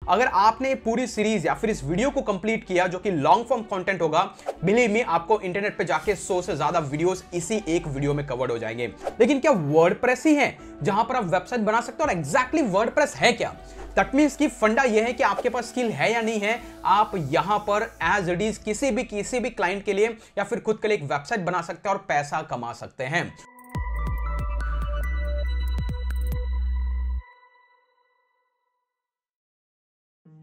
अगर आपने पूरी सीरीज या फिर इस वीडियो को कंप्लीट किया जो कि लॉन्ग फॉर्म कंटेंट होगा, बिलीव मी आपको इंटरनेट पे जाके 100 से ज्यादा वीडियोस इसी एक वीडियो में कवर्ड हो जाएंगे। लेकिन क्या वर्डप्रेस ही है जहां पर आप वेबसाइट बना सकते हो? और एग्जैक्टली वर्डप्रेस है क्या? दैट मींस की फंडा यह है कि आपके पास स्किल है या नहीं है, आप यहां पर एज इट इज किसी भी क्लाइंट के लिए या फिर खुद के लिए एक वेबसाइट बना सकते हैं और पैसा कमा सकते हैं।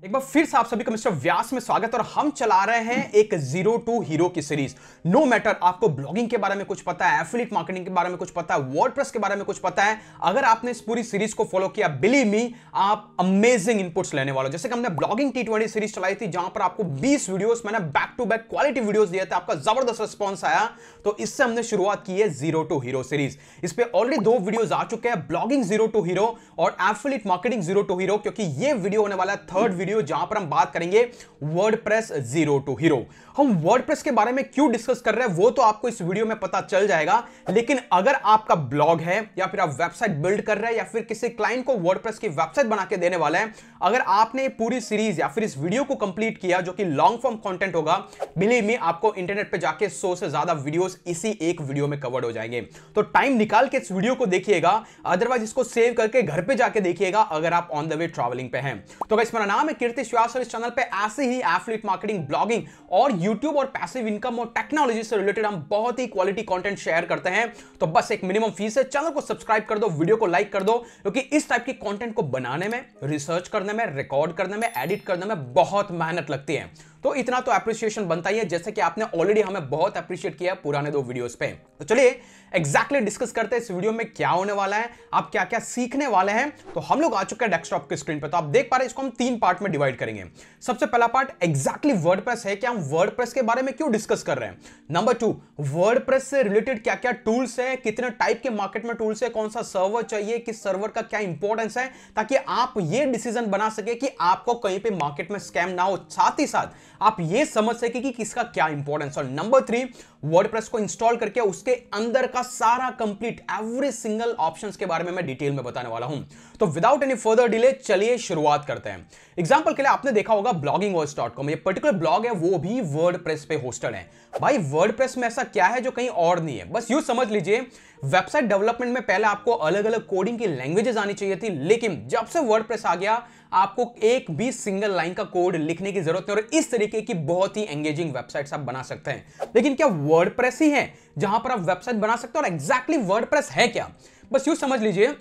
एक बार फिर से आप सभी का मिस्टर व्यास में स्वागत। और हम चला रहे हैं एक जीरो टू हीरो की सीरीज। नो मैटर आपको ब्लॉगिंग के बारे में कुछ पता है, एफिलिएट मार्केटिंग के बारे में कुछ पता है, वर्डप्रेस के बारे में कुछ पता है, अगर आपने इस पूरी सीरीज को फॉलो किया, बिलीव मी आप अमेजिंग इनपुट्स लेने वाले हो। जैसे कि हमने ब्लॉगिंग T20 सीरीज चलाई थी जहां पर आपको 20 वीडियोस मैंने back to back quality videos दिए थे, आपका जबरदस्त रिस्पॉन्स आया, तो इससे हमने शुरुआत की है जीरो टू हीरो सीरीज। इस पे ऑलरेडी 2 वीडियोस आ चुके हैं, ब्लॉगिंग जीरो टू हीरो और affiliate marketing zero to hero, क्योंकि ये वीडियो होने वाला है 3rd वीडियो जहां पर हम बात करेंगे वर्डप्रेस जीरो टू हीरो। हम वर्डप्रेस के बारे में क्यों डिस्कस कर रहे हैं वो तो आपको इस वीडियो में पता चल जाएगा, लेकिन अगर आपका ब्लॉग है या फिर आप वेबसाइट बिल्ड कर रहे हैं या फिर किसी क्लाइंट को वर्डप्रेस की वेबसाइट बना के देने वाले हैं, अगर आपने पूरी सीरीज या फिर इस वीडियो को कंप्लीट किया जो कि लॉन्ग फॉर्म कंटेंट होगा, बिलीव मी आपको इंटरनेट पे जाके 100 से ज्यादा वीडियोस इसी एक वीडियो में कवर्ड हो जाएंगे। तो टाइम निकाल के इस वीडियो को देखिएगा, अदरवाइज इसको सेव करके घर पे जाके देखिएगा अगर आप ऑन द वे ट्रैवलिंग पे हैं। तो गाइस मेरा नाम है कीर्ति व्यास और इस चैनल पे ऐसे ही एफिलिएट मार्केटिंग, ब्लॉगिंग और यूट्यूब और पैसिव इनकम और टेक्नोलॉजी से रिलेटेड हम बहुत ही क्वालिटी कंटेंट शेयर करते हैं। तो बस एक मिनिमम फीस है, चैनल को सब्सक्राइब कर दो, वीडियो को लाइक कर दो, क्योंकि इस टाइप की कंटेंट को बनाने में, रिसर्च करने में, रिकॉर्ड करने में, एडिट करने में बहुत मेहनत लगती है। तो इतना तो एप्रिसिएशन बनता ही है, जैसे कि आपने ऑलरेडी हमें बहुत एप्रिशिएट किया पुराने 2 वीडियोस पे। तो चलिए एग्जैक्टली डिस्कस करते हैं इस वीडियो में क्या होने वाला है, आप क्या क्या सीखने वाले हैं। तो हम लोग आ चुके हैं डेस्कटॉप की स्क्रीन पे, तो आप देख पा रहे हैं, इसको हम 3 पार्ट में डिवाइड करेंगे। सबसे पहला पार्ट एग्जैक्टली वर्डप्रेस है क्या, हम वर्डप्रेस के बारे में क्यों डिस्कस कर रहे हैं। नंबर 2 वर्डप्रेस से रिलेटेड क्या क्या टूल्स है, कितने टाइप के मार्केट में टूल्स है, कौन सा सर्वर चाहिए, किस सर्वर का क्या इंपॉर्टेंस है, ताकि आप ये डिसीजन बना सके कि आपको कहीं पे मार्केट में स्कैम ना हो, साथ ही साथ आप ये समझ सके कि किसका क्या इंपॉर्टेंस। और नंबर 3 वर्डप्रेस को इंस्टॉल करके उसके अंदर का सारा कंप्लीट एवरी सिंगल ऑप्शंस के बारे में मैं डिटेल में बताने वाला हूं। तो विदाउट एनी फर्दर डिले चलिए शुरुआत करते हैं। एग्जांपल के लिए आपने देखा होगा bloggingvoice.com, ये पर्टिकुलर ब्लॉग है वो भी वर्डप्रेस पे होस्टेड है। भाई वर्डप्रेस में ऐसा क्या है जो कहीं और नहीं है? बस यूं समझ लीजिए, वेबसाइट डेवलपमेंट में पहले आपको अलग अलग कोडिंग की लैंग्वेजेस आनी चाहिए थी, लेकिन जब से वर्डप्रेस आ गया आपको एक भी सिंगल लाइन का कोड लिखने की जरूरत नहीं, और इस तरीके की बहुत ही एंगेजिंग वेबसाइट्स आप बना सकते हैं। लेकिन क्या वर्डप्रेस ही है जहां पर आप वेबसाइट बना सकते हो? और एग्जैक्टली वर्डप्रेस है क्या? बस यूं समझ लीजिए,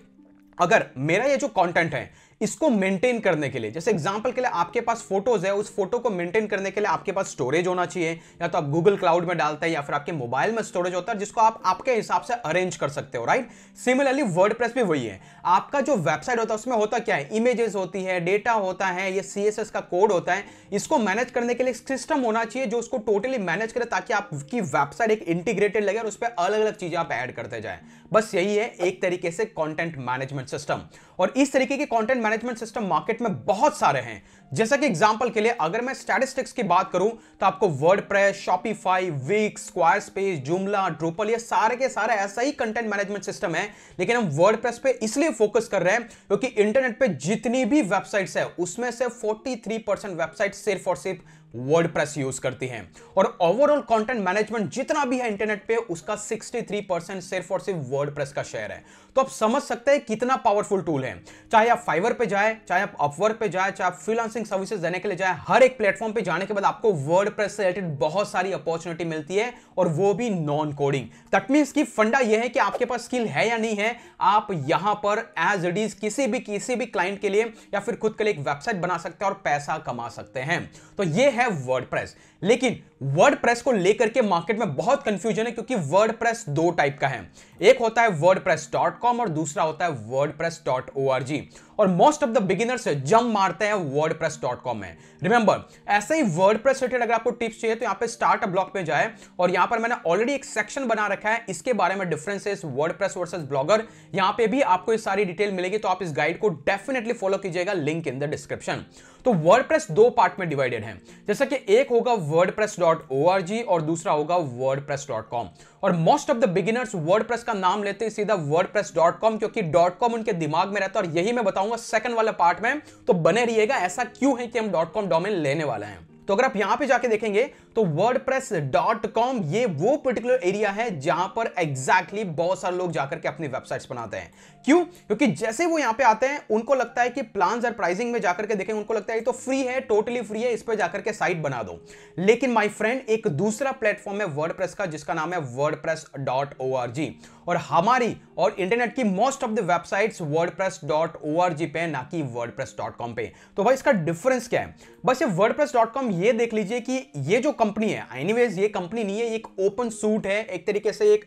अगर मेरा ये जो कंटेंट है इसको मेंटेन करने के लिए, जैसे एग्जांपल के लिए आपके पास फोटोज है, उस फोटो को मेंटेन करने के लिए आपके पास स्टोरेज होना चाहिए, या तो आप गूगल क्लाउड में डालते हैं या फिर आपके मोबाइल में स्टोरेज होता है जिसको आप आपके हिसाब से अरेंज कर सकते हो, राइट। सिमिलरली वर्डप्रेस भी वही है। आपका जो वेबसाइट होता है उसमें होता क्या है, इमेजेस होती है, डेटा होता है, ये CSS का कोड होता है, इसको मैनेज करने के लिए एक सिस्टम होना चाहिए जो उसको टोटली मैनेज करे, ताकि आपकी वेबसाइट एक इंटीग्रेटेड लगे और उस पर अलग अलग चीजें आप ऐड करते जाए। बस यही है एक तरीके से कंटेंट मैनेजमेंट सिस्टम। और इस तरीके के कंटेंट मैनेजमेंट सिस्टम मार्केट में बहुत सारे हैं। जैसा कि एग्जांपल के लिए अगर मैं स्टैटिस्टिक्स की बात करूं तो आपको WordPress, Shopify, Wix, Squarespace, Joomla, Drupal, ये सारे के सारे ऐसा ही कंटेंट मैनेजमेंट सिस्टम है। लेकिन हम वर्डप्रेस पे इसलिए फोकस कर रहे हैं क्योंकि इंटरनेट पे जितनी भी वेबसाइट्स है उसमें से 43% वेबसाइट सिर्फ और सिर्फ वर्डप्रेस यूज करती हैं, और ओवरऑल कंटेंट मैनेजमेंट जितना भी है इंटरनेट पे उसका 63% सिर्फ और सिर्फ वर्डप्रेस का शेयर है। तो आप समझ सकते हैं कितना पावरफुल टूल है। चाहे आप फाइवर पे जाए, चाहे आप अपवर्क पे जाए, चाहे आप फ्रीलांसिंग सर्विसेज देने के लिए जाए, हर एक प्लेटफॉर्म पे जाने के बाद आपको वर्डप्रेस से रिलेटेड बहुत सारी अपॉर्चुनिटी मिलती है, और वो भी नॉन कोडिंग। दैट मींस की फंडा यह है कि आपके पास स्किल है या नहीं है, आप यहां पर एज इट इज किसी भी क्लाइंट के लिए या फिर खुद के लिए एक वेबसाइट बना सकते हैं और पैसा कमा सकते हैं। तो यह है वर्डप्रेस। लेकिन वर्डप्रेस को लेकर के मार्केट में बहुत कंफ्यूजन है, क्योंकि वर्डप्रेस 2 टाइप का है। एक होता है wordpress.com और दूसरा होता है wordpress.org, और most of the beginners jump मारते हैं wordpress.com में। रिमेंबर, ऐसे ही वर्डप्रेस रिलेटेड अगर आपको टिप्स चाहिए तो यहां पे स्टार्ट अ ब्लॉग पे जाए, और यहां पर मैंने ऑलरेडी एक सेक्शन बना रखा है इसके बारे में, डिफरेंसेस वर्डप्रेस वर्सेस ब्लॉगर। यहां पे भी आपको ये सारी डिटेल मिलेगी, तो आप इस गाइड को डेफिनेटली फॉलो कीजिएगा, लिंक इन द डिस्क्रिप्शन। तो वर्डप्रेस 2 पार्ट में डिवाइडेड है। जैसा कि एक होगा wordpress.org और दूसरा होगा wordpress.com। और most of the beginners WordPress का नाम लेते हैं सीधा wordpress.com, क्योंकि .com उनके दिमाग में रहता है, और यही मैं बताऊंगा सेकंड वाले पार्ट में, तो बने रहिएगा ऐसा क्यों है कि हम .com डोमेन लेने वाले हैं। तो अगर आप यहां पे जाके देखेंगे तो wordpress.com ये वो पर्टिकुलर एरिया है जहां पर एग्जैक्टली बहुत सारे लोग जाकर के अपनी वेबसाइट्स बनाते हैं। क्यों? क्योंकि जैसे वो यहां पे आते हैं उनको लगता है कि प्लान्स और प्राइसिंग में जाकर के देखें, उनको लगता है ये तो फ्री है, टोटली फ्री है, इस पे जाकर के साइट बना दो। लेकिन माय फ्रेंड, एक दूसरा प्लेटफॉर्म है वर्डप्रेस का जिसका नाम है wordpress.org, और हमारी और इंटरनेट की most of the websites wordpress.org पे, ना कि wordpress.com पे। तो भाई इसका डिफरेंस क्या है? बस ये wordpress.com ये देख लीजिए कि ये जो कंपनी है, एनीवेज ये कंपनी नहीं है, ये एक ओपन सूट है, एक तरीके से एक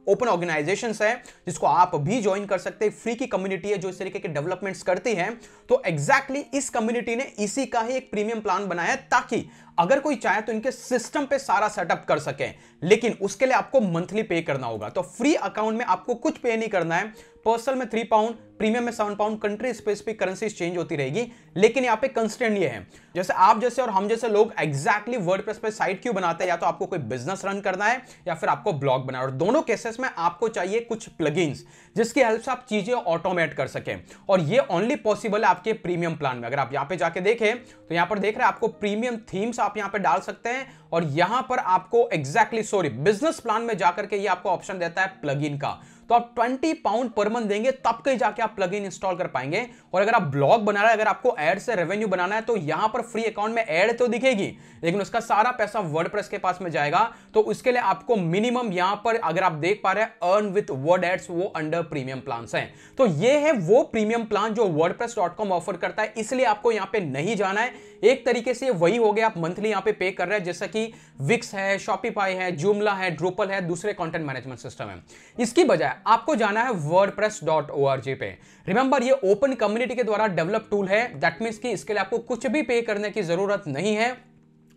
ओपन ऑर्गेनाइजेशन है जिसको आप भी ज्वाइन कर सकते हैं। फ्री की कम्युनिटी है जो इस तरीके के डेवलपमेंट्स करती है। तो एग्जैक्टली इस कम्युनिटी ने इसी का ही एक प्रीमियम प्लान बनाया ताकि अगर कोई चाहे तो इनके सिस्टम पे सारा सेटअप कर सके, लेकिन उसके लिए आपको मंथली पे करना होगा। तो फ्री अकाउंट में आपको कुछ पे नहीं करना है। पर्सनल में 3 पाउंड, प्रीमियम में 7 pound, country specific currencies change होती रहेगी, लेकिन यहां पे कंस्टेंट ये है, जैसे आप जैसे और हम जैसे लोग एग्जैक्टली वर्डप्रेस पे साइट क्यों बनाते हैं, या तो आपको कोई बिजनेस रन करना है या फिर आपको ब्लॉग बनाना है, और दोनों केसेस में आपको चाहिए कुछ प्लगइन्स जिसकी हेल्प से आप चीजें ऑटोमेट कर सकें, और ये ओनली पॉसिबल है आपके प्रीमियम प्लान में। अगर आप यहां पे जाके देखें तो यहां पर देख रहे हैं आपको प्रीमियम थीम्स आप यहां पे डाल सकते हैं, और यहां पर आपको बिजनेस प्लान में जाकर के ये आपको ऑप्शन देता है प्लगइन का। तो आप 20 पाउंड पर मंथ देंगे तब कहीं जाके आप प्लगइन इंस्टॉल कर पाएंगे। और अगर आप ब्लॉग बना रहे हैं, अगर आपको एड से रेवेन्यू बनाना है, तो यहां पर फ्री अकाउंट में एड तो दिखेगी, लेकिन उसका सारा पैसा वर्डप्रेस के पास में जाएगा। तो उसके लिए आपको मिनिमम यहां पर, अगर आप देख पा रहे हैं, अर्न विद वर्ड एड्स, वो अंडर प्रीमियम प्लान है। तो ये है वो प्रीमियम प्लान जो wordpress.com ऑफर करता है, इसलिए आपको यहां पे नहीं जाना है। एक तरीके से वही हो गया, आप मंथली यहां पे कर रहे हैं, जैसा कि विक्स है, शॉपिफाई है, जूमला है, ड्रूपल है, दूसरे कंटेंट मैनेजमेंट सिस्टम है। इसकी बजाय आपको जाना है wordpress.org पे। रिमेंबर, ये ओपन कम्युनिटी के द्वारा डेवलप टूल है, दैट मींस कि इसके लिए आपको कुछ भी पे करने की जरूरत नहीं है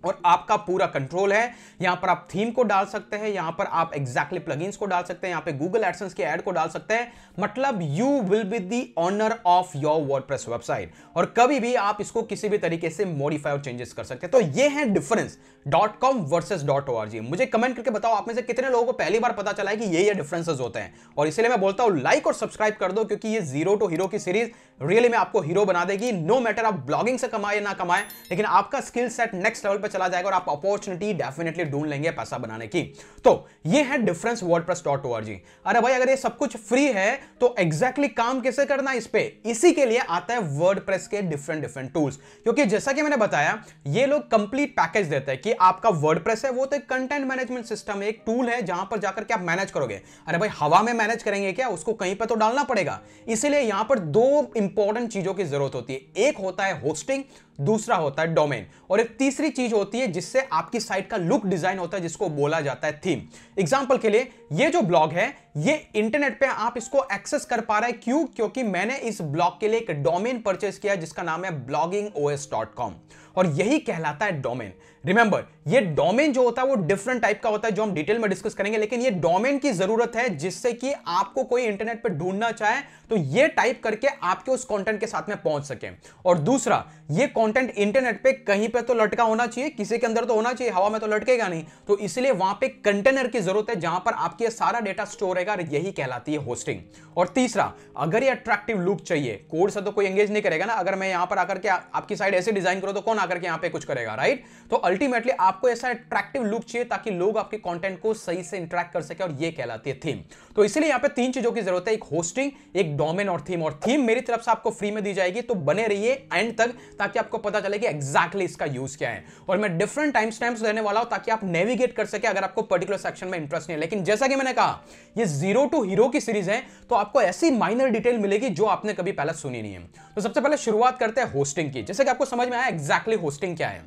और आपका पूरा कंट्रोल है। यहां पर आप थीम को डाल सकते हैं, यहां पर आप एग्जैक्टली प्लगइन्स को डाल सकते हैं, यहां पे गूगल एडसेंस की ऐड को डाल सकते हैं। मतलब you will be the owner of your WordPress website, और कभी भी आप इसको किसी भी तरीके से मॉडिफाई और चेंजेस कर सकते हैं। तो ये है डिफरेंस .com वर्सेस .org। मुझे कमेंट करके बताओ आप में से कितने लोगों को पहली बार पता चला है कि ये डिफरेंसेस होते हैं, और इसलिए मैं बोलता हूं लाइक और सब्सक्राइब कर दो, क्योंकि ये जीरो टू हीरो की सीरीज रियली में आपको हीरो बना देगी। नो मैटर आप ब्लॉगिंग से कमाए ना कमाए, लेकिन आपका स्किल सेट नेक्स्ट लेवल पे चला जाएगा और आप अपॉर्चुनिटी डेफिनेटली ढूंढ लेंगे पैसा बनाने की। तो ये है डिफरेंस wordpress.org। अरे भाई, अगर ये सब कुछ फ्री है तो एग्जैक्टली काम कैसे करना है इस पे, इसी के लिए आता है वर्डप्रेस के डिफरेंट टूल्स। क्योंकि जैसा कि मैंने बताया, ये लोग कंप्लीट पैकेज देते हैं कि आपका वर्डप्रेस है वो तो एक कंटेंट मैनेजमेंट सिस्टम है, एक टूल है जहां पर जाकर के आप मैनेज करोगे। अरे भाई, हवा में मैनेज करेंगे क्या, उसको कहीं पर तो डालना पड़ेगा। इसीलिए यहां पर 2 इंपॉर्टेंट चीजों की जरूरत होती है, एक होता है होस्टिंग, दूसरा होता है डोमेन, और एक तीसरी चीज होती है जिससे आपकी साइट का लुक डिजाइन होता है, जिसको बोला जाता है थीम। एग्जांपल के लिए, ये जो ब्लॉग है ये इंटरनेट पे आप इसको एक्सेस कर पा रहे हैं, क्यों? क्योंकि मैंने इस ब्लॉग के लिए एक डोमेन परचेज किया जिसका नाम है bloggingos.com, और यही कहलाता है डोमेन। रिमेंबर, ये डोमेन जो होता है वो डिफरेंट टाइप का होता है, जो हम डिटेल में डिस्कस करेंगे, लेकिन ये डोमेन की जरूरत है जिससे कि आपको कोई इंटरनेट पे ढूंढना चाहे तो ये टाइप करके आपके उस कंटेंट के साथ में पहुंच सके। और दूसरा, ये कंटेंट इंटरनेट पे कहीं पे तो लटका होना चाहिए, किसी के अंदर तो होना चाहिए, हवा में तो लटकेगा नहीं। तो इसलिए वहां पे कंटेनर की जरूरत है जहां पर आपके सारा डेटा स्टोर रहेगा, यही कहलाती है होस्टिंग। और तीसरा, अगर ये अट्रैक्टिव लुक चाहिए, कोड से तो कोई एंगेज नहीं करेगा ना। अगर मैं यहां पर आकर के आपकी साइट ऐसे डिजाइन करूं तो कौन आकर के यहां पे कुछ करेगा, राइट? तो अल्टीमेटली आपको ऐसा अट्रैक्टिव लुक चाहिए ताकि लोग आपके कंटेंट को सही से इंटरैक्ट कर सके, और ये कहलाती है थीम। तो इसलिए यहां पे 3 चीजों की जरूरत है, एक होस्टिंग, एक डोमेन और थीम। और थीम मेरी तरफ से आपको फ्री में दी जाएगी, तो बने रहिए एंड तक ताकि आपको पता चले कि एग्जैक्टली इसका यूज क्या है। और मैं डिफरेंट टाइम स्टैम्प्स देने वाला हूं ताकि आप नेविगेट कर सके अगर आपको पर्टिकुलर सेक्शन में इंटरेस्ट नहीं है। लेकिन जैसा कि मैंने कहा, ये जीरो टू हीरो की सीरीज है, तो आपको ऐसी माइनर डिटेल मिलेगी जो आपने कभी पहले सुनी नहीं है। तो सबसे पहले शुरुआत करते हैं होस्टिंग की। जैसे कि आपको समझ में आया एग्जैक्टली होस्टिंग क्या है।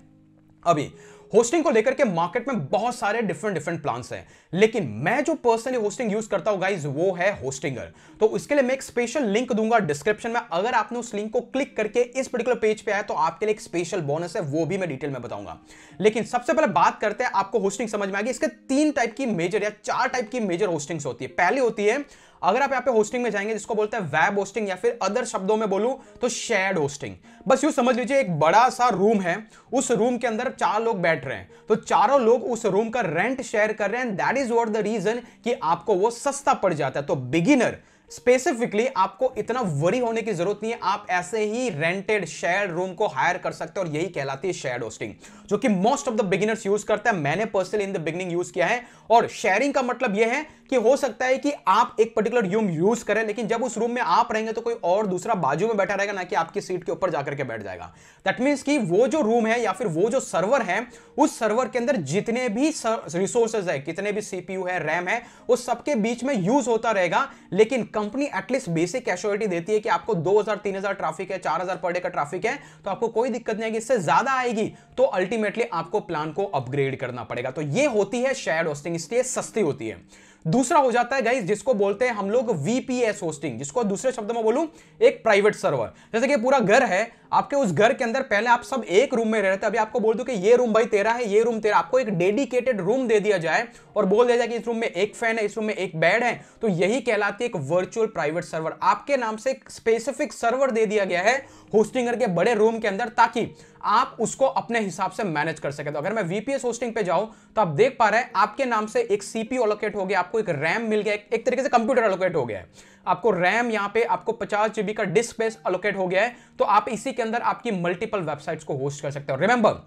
अभी होस्टिंग को लेकर के मार्केट में बहुत सारे डिफरेंट प्लान्स हैं, लेकिन मैं जो पर्सनली होस्टिंग यूज करता हूं गाइस, वो है होस्टिंगर। तो इसके लिए मैं एक स्पेशल लिंक दूंगा डिस्क्रिप्शन में। अगर आपने उस लिंक को क्लिक करके इस पर्टिकुलर पेज पे आया तो आपके लिए एक स्पेशल बोनस है, वो भी मैं डिटेल में बताऊंगा। लेकिन सबसे पहले बात करते हैं, आपको होस्टिंग समझ में आ गई। इसके 3 टाइप की मेजर या 4 टाइप की मेजर होस्टिंग्स होती है। पहली होती है अगर आप यहाँ पे होस्टिंग में जाएंगे जिसको बोलते हैं वेब होस्टिंग, या फिर अदर शब्दों में बोलूं तो शेयर्ड होस्टिंग। बस यूं समझ लीजिए एक बड़ा सा रूम है, उस रूम के अंदर 4 लोग बैठ रहे हैं, तो चारों लोग उस रूम का रेंट शेयर कर रहे हैं। That is what the reason कि आपको वो सस्ता पड़ जाता है। तो बिगिनर स्पेसिफिकली आपको इतना वरी होने की जरूरत नहीं है, आप ऐसे ही रेंटेड शेयर रूम को हायर कर सकते हैं, और यही कहलाती है शेयर्ड होस्टिंग, जो कि most of the beginners use करते हैं। मैंने personally in the beginning use किया है। और शेयरिंग का मतलब यह है कि हो सकता है कि आप एक पर्टिकुलर रूम यूज करें, लेकिन जब उस रूम में आप रहेंगे तो कोई और दूसरा बाजू में बैठा रहेगा, ना कि आपकी सीट के ऊपर जाकर के बैठ जाएगा। दैट मींस कि वो जो रूम है या फिर वो जो सर्वर है, उस सर्वर के अंदर जितने भी रिसोर्सेज है, कितने भी सीपीयू है, रैम है, वो सबके बीच में यूज होता रहेगा। लेकिन कंपनी एटलीस्ट बेसिक एश्योरिटी देती है कि आपको 2000 3000 ट्रैफिक है, 4000 पर डे का ट्रैफिक है, तो आपको कोई दिक्कत नहीं आएगी। इससे ज्यादा आएगी तो अल्टीमेटली आपको प्लान को अपग्रेड करना पड़ेगा। तो ये होती है शेयर्ड होस्टिंग, इसलिए सस्ती होती है। दूसरा हो जाता है गाइस जिसको बोलते हैं हम लोग वीपीएस होस्टिंग, जिसको दूसरे शब्दों में बोलूं एक प्राइवेट सर्वर। जैसे कि पूरा घर है, आपके उस घर के अंदर पहले आप सब एक रूम में रहते हैं, अभी आपको बोल दूं कि ये रूम भाई तेरा है, ये रूम तेरा, आपको एक डेडिकेटेड रूम दे दिया जाए और बोल दिया जाए कि इस रूम में एक फैन है, इस रूम में एक बेड है, तो यही कहलाती है एक वर्चुअल प्राइवेट सर्वर। आपके नाम से एक स्पेसिफिक सर्वर दे दिया गया है होस्टिंगर के बड़े रूम के अंदर, ताकि आप उसको अपने हिसाब से मैनेज कर सके। तो अगर मैं वीपीएस होस्टिंग पे जाऊं तो आप देख पा रहे हैं आपके नाम से एक सीपीयू एलोकेट हो गया, आपको एक रैम मिल गया, एक तरीके से कंप्यूटर एलोकेट हो गया है, आपको रैम यहाँ पे आपको 50 GB का डिस्क स्पेस एलोकेट हो गया है। तो आप इसी के अंदर आपकी मल्टीपल वेबसाइट्स को होस्ट कर सकते हो। रिमेंबर,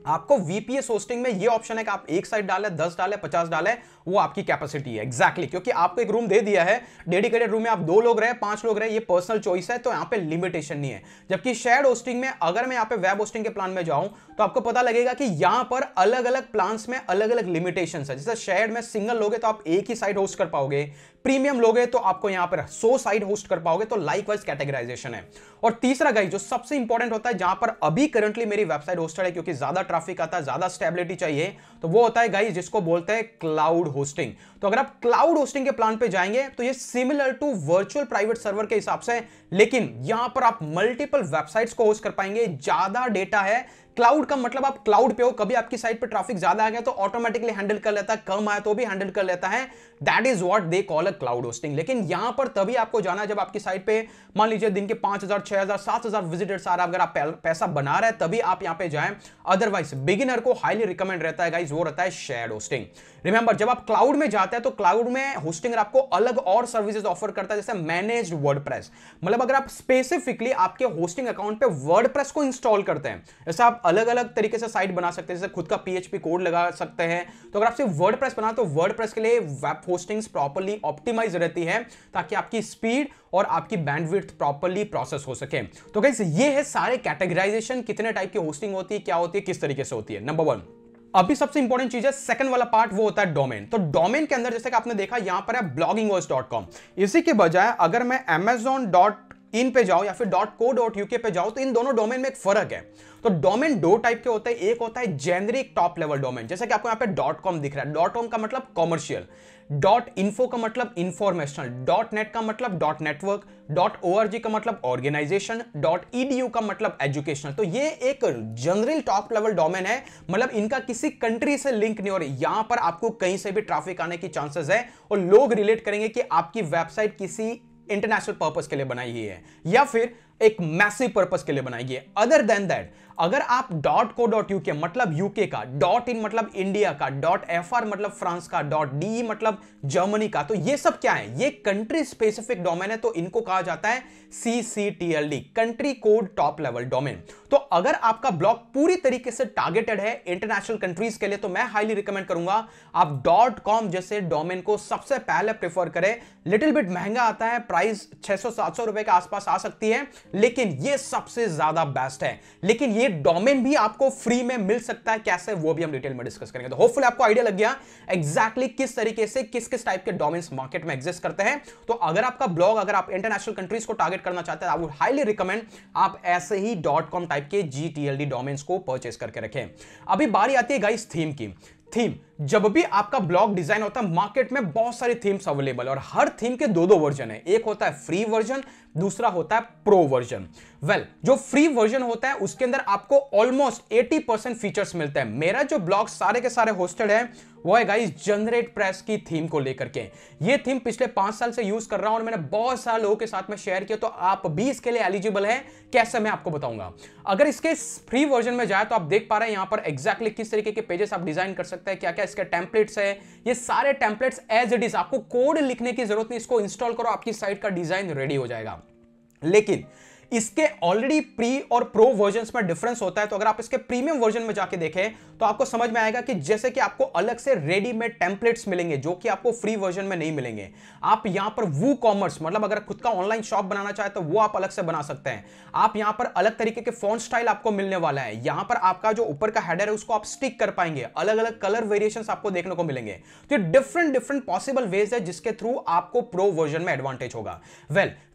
आपको वीपीएस होस्टिंग में ये ऑप्शन है कि आप एक साइट डालें, 10 डालें, 50 डालें, वो आपकी कैपेसिटी है। एग्जैक्टली क्योंकि आपको एक रूम दे दिया है, डेडिकेटेड रूम में आप 2 लोग रहे, 5 लोग रहे, ये पर्सनल चॉइस है, तो यहां पे लिमिटेशन नहीं है। जबकि शेयर्ड होस्टिंग में अगर मैं यहां पे वेब होस्टिंग के प्लान में जाऊं तो आपको पता लगेगा कि यहां पर अलग अलग प्लान्स में अलग अलग लिमिटेशन है। जैसे शेयर्ड में सिंगल लोगे तो आप एक ही साइट होस्ट कर पाओगे, प्रीमियम लोगे तो आपको यहां पर 100 साइट होस्ट कर पाओगे, तो लाइक वाइज कैटेगराइजेशन है। और तीसरा गाइस जो सबसे इंपॉर्टेंट होता है, जहां पर अभी करंटली मेरी वेबसाइट होस्टेड है क्योंकि ज्यादा ट्रैफिक आता है, ज्यादा स्टेबिलिटी चाहिए, तो वो होता है गाइस जिसको बोलते हैं क्लाउड होस्टिंग। तो अगर आप क्लाउड होस्टिंग के प्लान पे जाएंगे तो ये similar to virtual private server के हिसाब से, लेकिन यहां पर आप मल्टीपल वेबसाइट्स को होस्ट कर पाएंगे, ज्यादा डेटा है। क्लाउड का मतलब आप क्लाउड पे हो, कभी आपकी साइट पे ट्रैफिक ज्यादा आ गया तो ऑटोमेटिकली हैंडल कर लेता है, कम आया तो भी हैंडल कर लेता है। That is what they call a cloud hosting. लेकिन यहां पर तभी आपको जाना है जब आपकी साइट पे मान लीजिए दिन के 5000 6000 7000 विजिटर्स आ रहा है, अगर आप पैसा बना रहे हैं तभी आप यहां पे जाएं। अदरवाइज बिगिनर को हाईली रिकमेंड रहता है गाइस, वो रहता है शेयर्ड होस्टिंग। रिमेंबर, जब आप क्लाउड में जाते हैं तो क्लाउड में होस्टिंगर आपको अलग और सर्विसेज ऑफर करता है, जैसे मैनेज्ड वर्डप्रेस। मतलब अगर आप स्पेसिफिकली आपके होस्टिंग अकाउंट पे वर्डप्रेस को इंस्टॉल करते हैं, जैसे आप अलग अलग तरीके से साइट बना सकते हैं, जैसे खुद का पीएचपी कोड लगा सकते हैं। तो अगर आप सिर्फ वर्डप्रेस बना तो वर्डप्रेस के लिए वेब होस्टिंग्स प्रॉपर्ली ऑप्टिमाइज रहती है, ताकि आपकी स्पीड और आपकी बैंडविड्थ प्रॉपर्ली प्रोसेस हो सके। तो गाइस ये है सारे कैटेगराइजेशन, कितने टाइप की होस्टिंग होती है, क्या होती है, किस तरीके से होती है। नंबर 1। अभी सबसे इंपॉर्टेंट चीज है सेकंड वाला पार्ट, वो होता है डोमेन। तो डोमेन के अंदर जैसे कि आपने देखा यहां पर है bloggingos.com, इसी के बजाय अगर मैं amazon.in पे जाऊं या फिर .co.uk पे जाऊं तो इन दोनों डोमेन में एक फर्क है। तो डोमेन दो टाइप के होते हैं, एक होता है जेनरिक टॉप लेवल डोमेन, जैसे कि आपको यहां पे .com दिख रहा है। .com का मतलब कॉमर्शियल, .info का मतलब इंफॉर्मेशनल, .net का मतलब .network, .org का मतलब ऑर्गेनाइजेशन, .edu का मतलब एजुकेशनल। तो ये एक जनरल टॉप लेवल डोमेन है, मतलब इनका किसी कंट्री से लिंक नहीं हो रही। यहां पर आपको कहीं से भी ट्रैफिक आने की चांसेस है और लोग रिलेट करेंगे कि आपकी वेबसाइट किसी इंटरनेशनल पर्पस के लिए बनाई गई है या फिर एक मैसिव पर्पस के लिए बनाई गई है। अदर देन दैट, अगर आप .co.uk मतलब यूके का, .in मतलब इंडिया का, .fr मतलब फ्रांस का, .de मतलब जर्मनी का, तो ये सब क्या है, ये कंट्री स्पेसिफिक डोमेन है, तो इनको कहा जाता है CCTLD, country code top level domain. तो अगर आपका ब्लॉग पूरी तरीके से टारगेटेड है इंटरनेशनल कंट्रीज के लिए, तो मैं हाईली रिकमेंड करूंगा आप .com जैसे डोमेन को सबसे पहले प्रेफर करें। लिटिल बिट महंगा आता है, प्राइस 600-700 रुपए के आसपास आ सकती है, लेकिन ये सबसे ज्यादा बेस्ट है। लेकिन ये डोमेन भी आपको फ्री में मिल सकता है, कैसे वो भी हम डिटेल में डिस्कस करेंगे। तो होपफुली आपको आइडिया लग गया एग्जैक्टली किस तरीके से किस किस टाइप के डोमेन्स मार्केट में एग्जिस्ट करते हैं। तो अगर आपका ब्लॉग, अगर आप इंटरनेशनल कंट्रीज को टारगेट करना चाहते हैं, आई वुड हाईली रिकमेंड आप ऐसे ही .com टाइप के GTLD डोमेन्स को परचेस करके रखें। अभी बारी आती है गाइस थीम की। थीम जब भी आपका ब्लॉग डिजाइन होता है, मार्केट में बहुत सारी थीम्स अवेलेबल है और हर थीम के दो वर्जन है। एक होता है फ्री वर्जन, दूसरा होता है प्रो वर्जन। जो फ्री वर्जन होता है उसके अंदर आपको ऑलमोस्ट 80% फीचर्स मिलते हैं। मेरा जो ब्लॉग सारे के सारे होस्टेड है वो है गाइस जनरेट प्रेस की थीम को लेकर के। ये थीम पिछले 5 साल से यूज कर रहा हूं और मैंने बहुत सारे लोगों के साथ में शेयर किया, तो आप भी इसके लिए एलिजिबल है। कैसे, मैं आपको बताऊंगा। अगर इसके फ्री वर्जन में जाए तो आप देख पा रहे हैं यहां पर एग्जैक्टली किस तरीके के पेजेस आप डिजाइन कर सकते हैं, क्या क्या इसके टेम्पलेट्स है। ये सारे टेम्पलेट्स एज इट इज, आपको कोड लिखने की जरूरत नहीं, इसको इंस्टॉल करो, आपकी साइट का डिजाइन रेडी हो जाएगा। लेकिन इसके ऑलरेडी प्री और प्रो वर्जन्स में डिफरेंस होता है। तो अगर आप इसके प्रीमियम वर्जन में जाके देखें तो आपको समझ में आएगा कि जैसे कि आपको अलग से रेडीमेड टेम्पलेट्स मिलेंगे जो कि आपको फ्री वर्जन में नहीं मिलेंगे। आप यहां पर वो कॉमर्स, मतलब अगर खुद का ऑनलाइन शॉप बनाना चाहे तो वो आप अलग से बना सकते हैं। आप यहां पर अलग तरीके के फॉन्ट स्टाइल आपको मिलने वाला है। यहां पर आपका जो ऊपर का हेडर है उसको आप स्टिक कर पाएंगे, अलग अलग कलर वेरिएशंस आपको देखने को मिलेंगे। तो ये डिफरेंट पॉसिबल वेज है जिसके थ्रू आपको प्रो वर्जन में एडवांटेज होगा।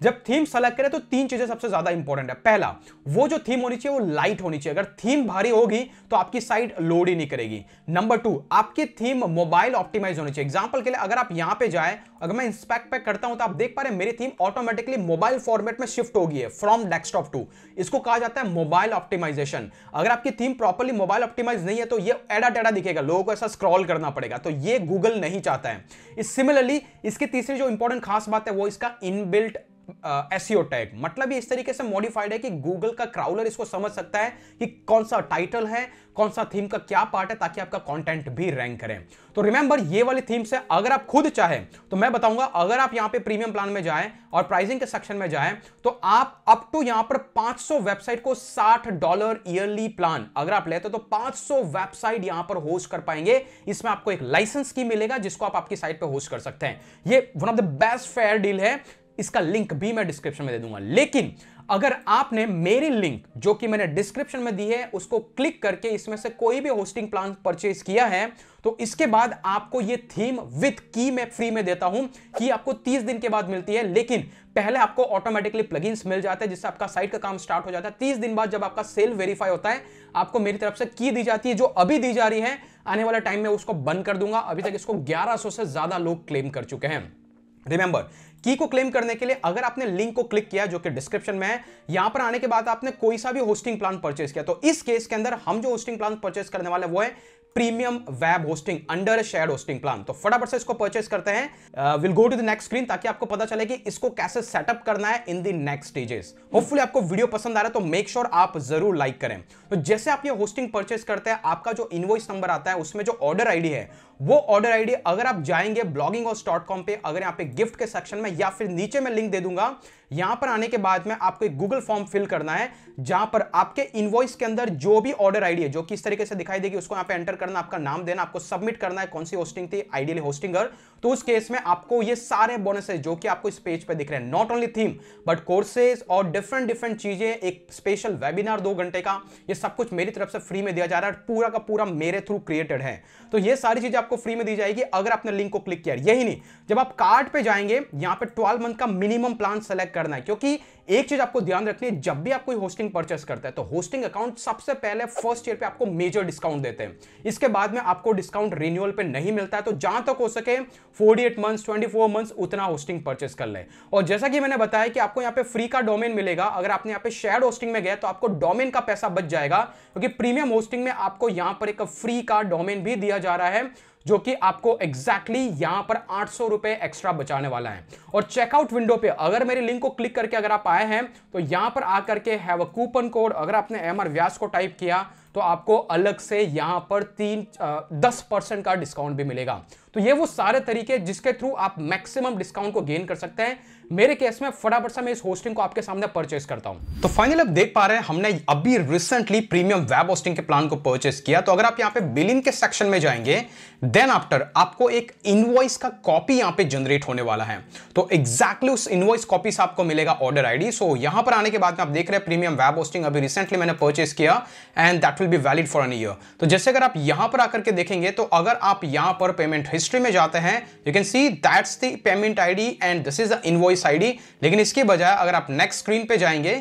जब थीम सेलेक्ट करें तो 3 चीजें सबसे ज्यादा इंपॉर्टेंट है। पहला, वो जो थीम होनी चाहिए वो लाइट होनी चाहिए। अगर थीम भारी होगी तो आपकी साइट लोड ही नहीं करेगी। नंबर 2, आपकी थीम मोबाइल ऑप्टिमाइज होनी चाहिए। एग्जांपल के लिए अगर आप यहां पे जाए, अगर मैं इंस्पेक्ट पे करता हूं तो आप देख पा रहे हैं मेरी थीम ऑटोमेटिकली मोबाइल फॉर्मेट में शिफ्ट हो गई है, फ्रॉम डेस्कटॉप टू। इसको कहा जाता है मोबाइल ऑप्टिमाइजेशन। अगर आपकी थीम प्रॉपर्ली मोबाइल ऑप्टिमाइज नहीं है तो ये एडा टेढ़ा दिखेगा, लोगों को ऐसा स्क्रॉल करना पड़ेगा, तो ये गूगल नहीं चाहता है। सिमिलरली इसकी तीसरी जो इंपॉर्टेंट खास बात है वो इसका इनबिल्ट एसईओ टैग, मतलब ये इस तरीके से मॉडिफाइड है कि गूगल का क्राउलर इसको समझ सकता है कि कौन सा टाइटल है, कौन सा थीम का क्या पार्ट है, ताकि आपका कंटेंट भी रैंक करे। तो रिमेंबर, ये वाली थीम से अगर आप खुद चाहें तो मैं बताऊंगा, अगर आप यहां पे प्रीमियम प्लान में जाएं और प्राइसिंग के सेक्शन में जाएं तो आप अप टू यहां पर 500 वेबसाइट को $60 ईयरली प्लान अगर आप लेते हो तो 500 वेबसाइट यहां पर होस्ट कर पाएंगे। इसमें आपको एक लाइसेंस की मिलेगा जिसको आप आपकी साइट पे होस्ट कर सकते हैं। ये one of the best fair deal है। इसका लिंक भी मैं डिस्क्रिप्शन में दे दूंगा। लेकिन अगर आपने मेरी लिंक जो कि मैंने डिस्क्रिप्शन में दी है उसको क्लिक करके इसमें से कोई भी होस्टिंग प्लान परचेज किया है तो इसके बाद आपको ये थीम विद की मैं फ्री में देता हूं कि आपको 30 दिन के बाद मिलती है। लेकिन पहले आपको ऑटोमेटिकली प्लगइन्स मिल जाते हैं जिससे आपका साइट का काम स्टार्ट हो जाता है। 30 दिन बाद जब आपका सेल वेरीफाई होता है आपको मेरी तरफ से की दी जाती है, जो अभी दी जा रही है। आने वाला टाइम में उसको बंद कर दूंगा। अभी तक इसको 1100 से ज्यादा लोग क्लेम कर चुके हैं। रिमेंबर, की को क्लेम करने के लिए अगर आपने लिंक को क्लिक किया जो कि डिस्क्रिप्शन में है, यहां पर आने के बाद आपने कोई सा भी होस्टिंग प्लान परचेज किया, तो इस केस के अंदर हम जो होस्टिंग प्लान परचेज करने वाले वो है premium web hosting under shared hosting plan. तो फटाफट से इसको परचेज करते हैं। Will go to the next screen ताकि आपको पता चले कि इसको कैसे सेटअप करना है in the next stages. Hopefully आपको वीडियो पसंद आ रहा है तो मेक श्योर आप जरूर लाइक करें। तो जैसे आप ये होस्टिंग परचेज करते हैं, आपका जो इनवॉइस नंबर आता है उसमें जो ऑर्डर आईडी है वो ऑर्डर आईडी अगर आप जाएंगे blogginghost.com पे, अगर यहां पे गिफ्ट के सेक्शन में या फिर नीचे मैं लिंक दे दूंगा, यहां पर आने के बाद में आपको एक गूगल फॉर्म फिल करना है जहां पर आपके इनवॉइस के अंदर जो भी ऑर्डर आईडी है जो कि इस तरीके से दिखाई देगी उसको यहां पे एंटर करना, आपका नाम देना, आपको सबमिट करना है कौन सी होस्टिंग थी, आइडियली होस्टिंगर। तो उस केस में आपको ये सारे बोनसेस जो कि आपको इस पेज पे दिख रहे हैं, not only theme but courses और डिफरेंट चीजें, एक स्पेशल वेबिनार 2 घंटे का, ये सब कुछ मेरी तरफ से फ्री में दिया जा रहा है, पूरा का पूरा मेरे थ्रू क्रिएटेड है। तो ये सारी चीजें आपको फ्री में दी जाएगी अगर आपने लिंक को क्लिक किया। यही नहीं, जब आप कार्ड पे जाएंगे यहां पे 12 मंथ का मिनिमम प्लान सेलेक्ट करना है, क्योंकि एक चीज आपको ध्यान रखनी है, जब भी आप कोई होस्टिंग परचेस करते हैं तो होस्टिंग अकाउंट सबसे पहले फर्स्ट ईयर पे आपको मेजर डिस्काउंट देते हैं। इसके बाद में आपको डिस्काउंट रिन्यूअल पे नहीं मिलता है। तो जहां तक हो सके 48 मंथ्स 24 मंथ्स उतना होस्टिंग परचेस कर ले। और जैसा कि मैंने बताया कि आपको यहां पे फ्री का डोमेन मिलेगा। अगर आपने यहां पे शेयर्ड होस्टिंग में गए तो आपको डोमेन का पैसा बच जाएगा, क्योंकि प्रीमियम होस्टिंग में आपको यहां पर एक फ्री का डोमेन भी दिया जा रहा है जो कि आपको एग्जैक्टली यहां पर 800 रुपए एक्स्ट्रा बचाने वाला है। और चेकआउट विंडो पे अगर मेरे लिंक को क्लिक करके अगर आप आए हैं तो यहां पर आकर के हैव अ कूपन कोड, अगर आपने एमआर व्यास को टाइप किया तो आपको अलग से यहां पर 10% का डिस्काउंट भी मिलेगा। तो ये वो सारे तरीके जिसके थ्रू आप मैक्सिमम डिस्काउंट को गेन कर सकते हैं। मेरे केस में फटाफट से मैं इस होस्टिंग को आपके सामने परचेस करता हूं। तो फाइनली आप देख पा रहे हैं हमने अभी रिसेंटली प्रीमियम वेब होस्टिंग के प्लान को परचेस किया। तो अगर आप यहां पे बिलिंग के सेक्शन में जाएंगे, देन आफ्टर आपको एक इनवॉइस का कॉपी यहां पे जनरेट होने वाला है। तो एग्जैक्टली उस इनवॉइस कॉपी से आपको मिलेगा ऑर्डर आईडी। सो यहां पर आने के बाद में आप देख रहे हैं प्रीमियम वेब होस्टिंग अभी रिसेंटली मैंने परचेस किया and that will be valid for an year. तो जैसे अगर आप यहां पर आकर के देखेंगे तो अगर आप यहां पर पेमेंट हिस्ट्री में जाते हैं, you can see that's the payment ID and this is the invoice ID. लेकिन इसके बजाय अगर आप नेक्स्ट स्क्रीन पे जाएंगे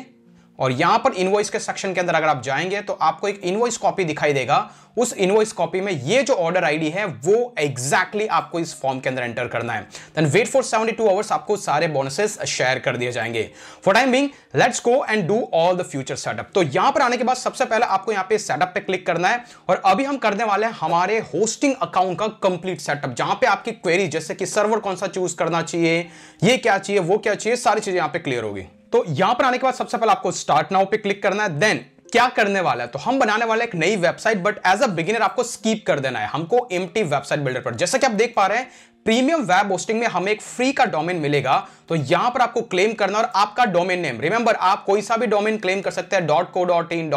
और यहां पर इनवॉइस के सेक्शन के अंदर अगर आप जाएंगे तो आपको एक इनवॉइस कॉपी दिखाई देगा। उस इनवॉइस कॉपी में ये जो ऑर्डर आईडी है वो एग्जैक्टली आपको इस फॉर्म के अंदर एंटर करना है। देन वेट फॉर 72 आवर्स, आपको सारे बोनसेस शेयर कर दिए जाएंगे। For time being let's go and do all the future setup. तो यहां पर आने के बाद सबसे पहले आपको यहां पे सेटअप पे क्लिक करना है और अभी हम करने वाले हैं हमारे होस्टिंग अकाउंट का कंप्लीट सेटअप, जहां पे आपकी क्वेरी जैसे कि सर्वर कौन सा चूज करना चाहिए, ये क्या चाहिए, वो क्या चाहिए, सारी चीजें यहां पे क्लियर होगी। तो यहां पर आने के बाद सबसे पहले आपको स्टार्ट नाउ पे क्लिक करना है। देन क्या करने वाला है, तो हम बनाने वाले एक नई website, but as a beginner आपको स्किप कर देना है हमको एम्प्टी वेबसाइट बिल्डर पर। जैसा कि आप देख पा रहे हैं प्रीमियम वेब होस्टिंग में हमें एक फ्री का डोमेन मिलेगा, तो यहां पर आपको क्लेम करना और आपका डोमेन नेम, रिमेंबर आप कोई सा भी डोमेन क्लेम कर सकते हैं, .co.in,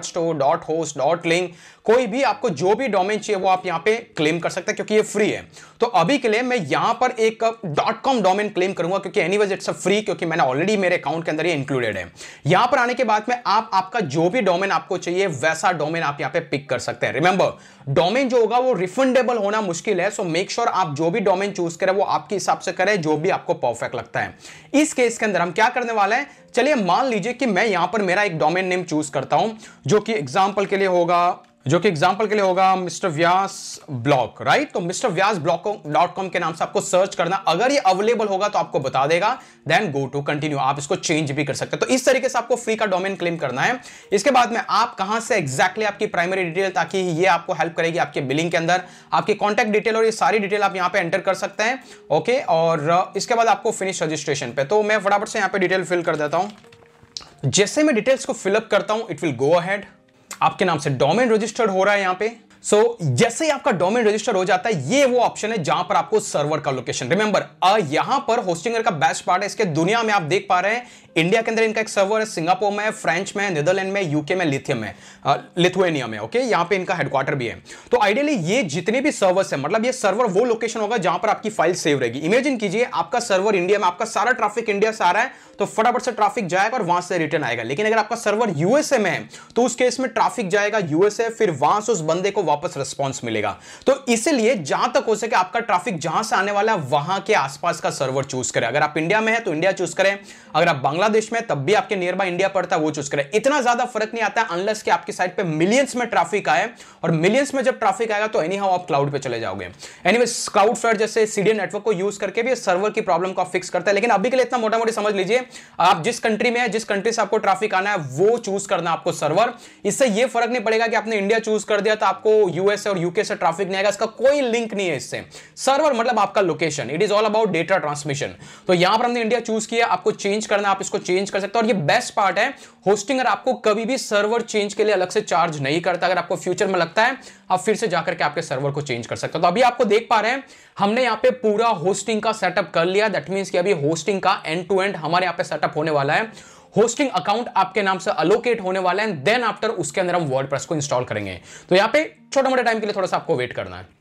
.store, .host, .link, कोई भी आपको जो भी डोमेन चाहिए वो आप यहां पे क्लेम कर सकते हैं क्योंकि ये फ्री है। तो अभी के लिए मैं यहां पर एक .com डोमेन क्लेम करूंगा क्योंकि एनीवेज इट्स अ फ्री, क्योंकि मैंने ऑलरेडी मेरे अकाउंट के अंदर ये इंक्लूडेड है। यहां पर आने के बाद में आप आपका जो भी डोमेन आपको चाहिए वैसा डोमेन आप यहां पे पिक कर सकते हैं। रिमेंबर डोमेन जो होगा वो रिफंडेबल होना मुश्किल है, सो मेक श्योर आप जो भी डोमेन चूज करें वो आपके हिसाब से करें जो भी आपको परफेक्ट लगता है। इस केस के अंदर हम क्या करने वाले हैं, चलिए मान लीजिए कि मैं यहां पर मेरा एक डोमेन नेम चूज करता हूं जो कि एग्जांपल के लिए होगा मिस्टर व्यास ब्लॉग, राइट। तो मिस्टर व्यास ब्लॉग.com के नाम से आपको सर्च करना, अगर ये अवेलेबल होगा तो आपको बता देगा, देन गो टू कंटिन्यू, आप इसको चेंज भी कर सकते हैं। तो इस तरीके से आपको फ्री का डोमेन क्लेम करना है। इसके बाद में आप कहां से एग्जैक्टली आपकी प्राइमरी डिटेल, ताकि ये आपको हेल्प करेगी आपके बिलिंग के अंदर, आपकी कॉन्टैक्ट डिटेल और ये सारी डिटेल आप यहां पे एंटर कर सकते हैं। ओके, और इसके बाद आपको फिनिश रजिस्ट्रेशन पे, तो मैं फटाफट से यहां पे डिटेल फिल कर देता हूं। जैसे मैं डिटेल्स को फिलअप करता हूं इट विल गो अहेड, आपके नाम से डोमेन रजिस्टर्ड हो रहा है यहां पे। सो जैसे ही आपका डोमेन रजिस्टर हो जाता है, ये वो ऑप्शन है जहां पर आपको सर्वर का लोकेशन, रिमेंबर यहां पर होस्टिंगर का बेस्ट पार्ट है, इसके दुनिया में आप देख पा रहे हैं इंडिया के अंदर इनका एक सर्वर है, सिंगापुर में, फ्रेंच में, नीदरलैंड में, यूके में, लिथुआनिया में, ओके, यहां पे इनका हेडक्वार्टर भी है। तो आइडियली ये जितने भी सर्वर्स है, मतलब ये सर्वर वो लोकेशन होगा जहां पर आपकी फाइल सेव रहेगी। इमेजिन कीजिए आपका सर्वर इंडिया में, आपका सारा ट्रैफिक इंडिया से आ रहा है, तो फटाफट से ट्रैफिक जाएगा और वहां से रिटर्न आएगा। लेकिन अगर आपका सर्वर यूएसए में है तो उस केस में ट्रैफिक जाएगा यूएसए, फिर वहां से उस बंदे को वापस रिस्पॉन्स मिलेगा। तो इसलिए जहां तक हो सके आपका ट्रैफिक जहां से आने वाला है वहां के आसपास का सर्वर चूज करें। अगर आप इंडिया में है तो इंडिया चूज करें, अगर आप बांग्लादेश में तब भी आपके नियर बाय इंडिया पड़ता है वो चूज करें। इतना ज्यादा फर्क नहीं आता अनलेस कि आपकी साइट पे मिलियंस में ट्रैफिक आए, और मिलियंस में जब ट्रैफिक आएगा तो एनी हाउ आप क्लाउड पे चले जाओगे। एनीवेज क्लाउडफ्लेयर जैसे सीडीएन नेटवर्क को यूज करके भी सर्वर की प्रॉब्लम को फिक्स करता है। लेकिन अभी के लिए इतना मोटा मोटी समझ लीजिए, आप जिस कंट्री में है, जिस कंट्री से आपको ट्रैफिक आना है वो चूज करना आपको सर्वर। इससे ये फर्क नहीं पड़ेगा कि आपने इंडिया चूज कर दिया तो आपको यूएस और यूके से ट्रैफिक नहीं आएगा, इसका कोई लिंक नहीं है इससे। सर्वर मतलब आपका location, it is all about data transmission. तो यहां पर हमने इंडिया चूज किया, आपको चेंज करना, आप इसको चेंज कर सकते हो। और ये बेस्ट पार्ट है, होस्टिंगर आपको कभी भी सर्वर चेंज के लिए अलग से चार्ज नहीं करता। अगर आपको फ्यूचर में लगता है आप फिर से जाकर के आपके सर्वर को चेंज कर सकते हो। तो अभी आपको देख पा रहे हैं हमने यहां पे पूरा होस्टिंग का सेटअप कर लिया। दैट मींस कि अभी होस्टिंग का एंड टू एंड हमारे यहां पे सेटअप होने वाला है। होस्टिंग अकाउंट आपके नाम से अलोकेट होने वाला है, देन आफ्टर उसके अंदर हम वर्डप्रेस को इंस्टॉल करेंगे। तो यहां पे छोटे मोटे टाइम के लिए थोड़ा सा आपको वेट करना है।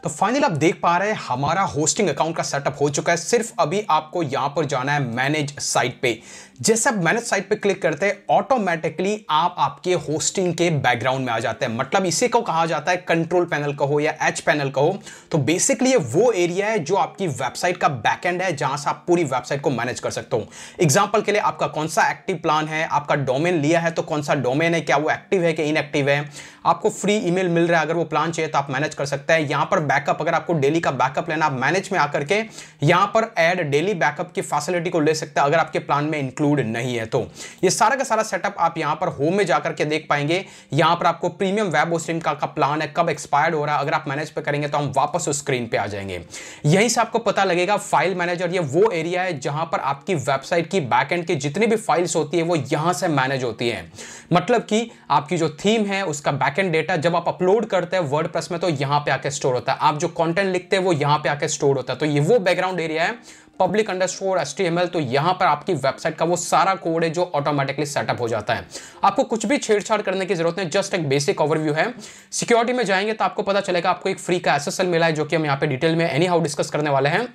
तो फाइनली आप देख पा रहे हैं हमारा होस्टिंग अकाउंट का सेटअप हो चुका है। सिर्फ अभी आपको यहां पर जाना है मैनेज साइट पे। जैसे आप मैनेज साइट पे क्लिक करते हैं ऑटोमेटिकली आप आपके होस्टिंग के बैकग्राउंड में आ जाते हैं। मतलब इसी को कहा जाता है कंट्रोल पैनल कहो या एच पैनल कहो। तो बेसिकली ये वो एरिया है जो आपकी वेबसाइट का बैकएंड है, जहां से आप पूरी वेबसाइट को मैनेज कर सकते हो। एग्जांपल के लिए आपका कौन सा एक्टिव प्लान है, आपका डोमेन लिया है तो कौन सा डोमेन है, क्या वो एक्टिव है कि इनएक्टिव है, आपको फ्री ईमेल मिल रहा है, अगर वो प्लान चाहिए तो आप मैनेज कर सकते हैं। यहां पर बैकअप, अगर आपको डेली का बैकअप लेना, आप मैनेज में आकर के यहां पर ऐड डेली बैकअप की फैसिलिटी को ले सकते हैं अगर आपके प्लान में इंक्लूड नहीं है तो। ये सारा का सारा सेटअप आप यहां पर होम में जाकर के देख पाएंगे। यहां पर आपको प्रीमियम वेब होस्टिंग का प्लान है, कब एक्सपायर्ड हो रहा है, अगर आप मैनेज पे करेंगे तो हम वापस उस स्क्रीन पे आ जाएंगे। यहीं से आपको पता लगेगा फाइल मैनेजर, ये वो एरिया है जहां पर आपकी वेबसाइट की बैकएंड की जितनी भी फाइल्स होती है वो यहां से मैनेज होती है। मतलब कि आपकी जो थीम है उसका बैकएंड डेटा जब आप अपलोड करते हैं वर्डप्रेस में तो यहां पे आके स्टोर होता है, आप जो कंटेंट लिखते हैं वो यहां पे आके स्टोर होता है। तो ये वो बैकग्राउंड एरिया है public_html। तो यहां पर आपकी वेबसाइट का वो सारा कोड है जो ऑटोमेटिकली सेटअप हो जाता है। आपको कुछ भी छेड़छाड़ करने की जरूरत नहीं, जस्ट एक बेसिक ओवरव्यू है। सिक्योरिटी में जाएंगे तो आपको पता चलेगा आपको एक फ्री का SSL मिला है जो कि हम यहां पे डिटेल में एनी हाउ डिस्कस करने वाले हैं।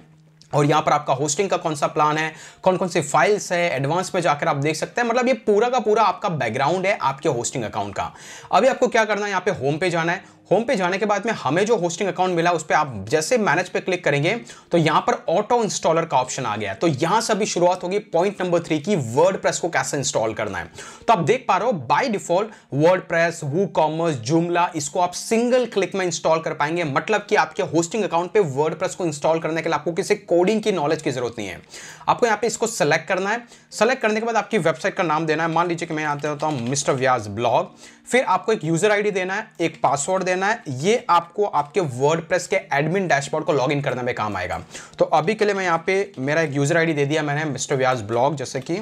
और यहां पर आपका होस्टिंग का कौन सा प्लान है, कौन कौन सी फाइल्स है, एडवांस में जाकर आप देख सकते हैं। मतलब ये पूरा का पूरा आपका बैकग्राउंड है आपके होस्टिंग अकाउंट का। अभी आपको क्या करना है, यहां पे होम पे जाना है। होम पे जाने के बाद में हमें जो होस्टिंग अकाउंट मिला उस पर आप जैसे मैनेज पे क्लिक करेंगे तो यहां पर ऑटो इंस्टॉलर का ऑप्शन आ गया। तो यहां से अभी शुरुआत होगी पॉइंट नंबर 3 की, वर्डप्रेस को कैसे इंस्टॉल करना है। तो आप देख पा रहे हो by default WordPress, WooCommerce, Joomla, इसको आप सिंगल क्लिक में इंस्टॉल कर पाएंगे। मतलब कि आपके होस्टिंग अकाउंट पे वर्डप्रेस को इंस्टॉल करने के लिए आपको किसी कोडिंग की नॉलेज की जरूरत नहीं है। आपको यहां पे इसको सेलेक्ट करना है। सेलेक्ट करने के बाद आपकी वेबसाइट का नाम देना है। मान लीजिए कि मैं यहां देता हूं मिस्टर व्यास ब्लॉग। फिर आपको एक यूजर आईडी देना है, एक पासवर्ड देना है। ये आपको आपके वर्डप्रेस के एडमिन डैशबोर्ड को लॉगिन करने में काम आएगा। तो अभी के लिए मैं यहां पे मेरा एक यूजर आईडी दे दिया मैंने, मिस्टर व्यास ब्लॉग, जैसे कि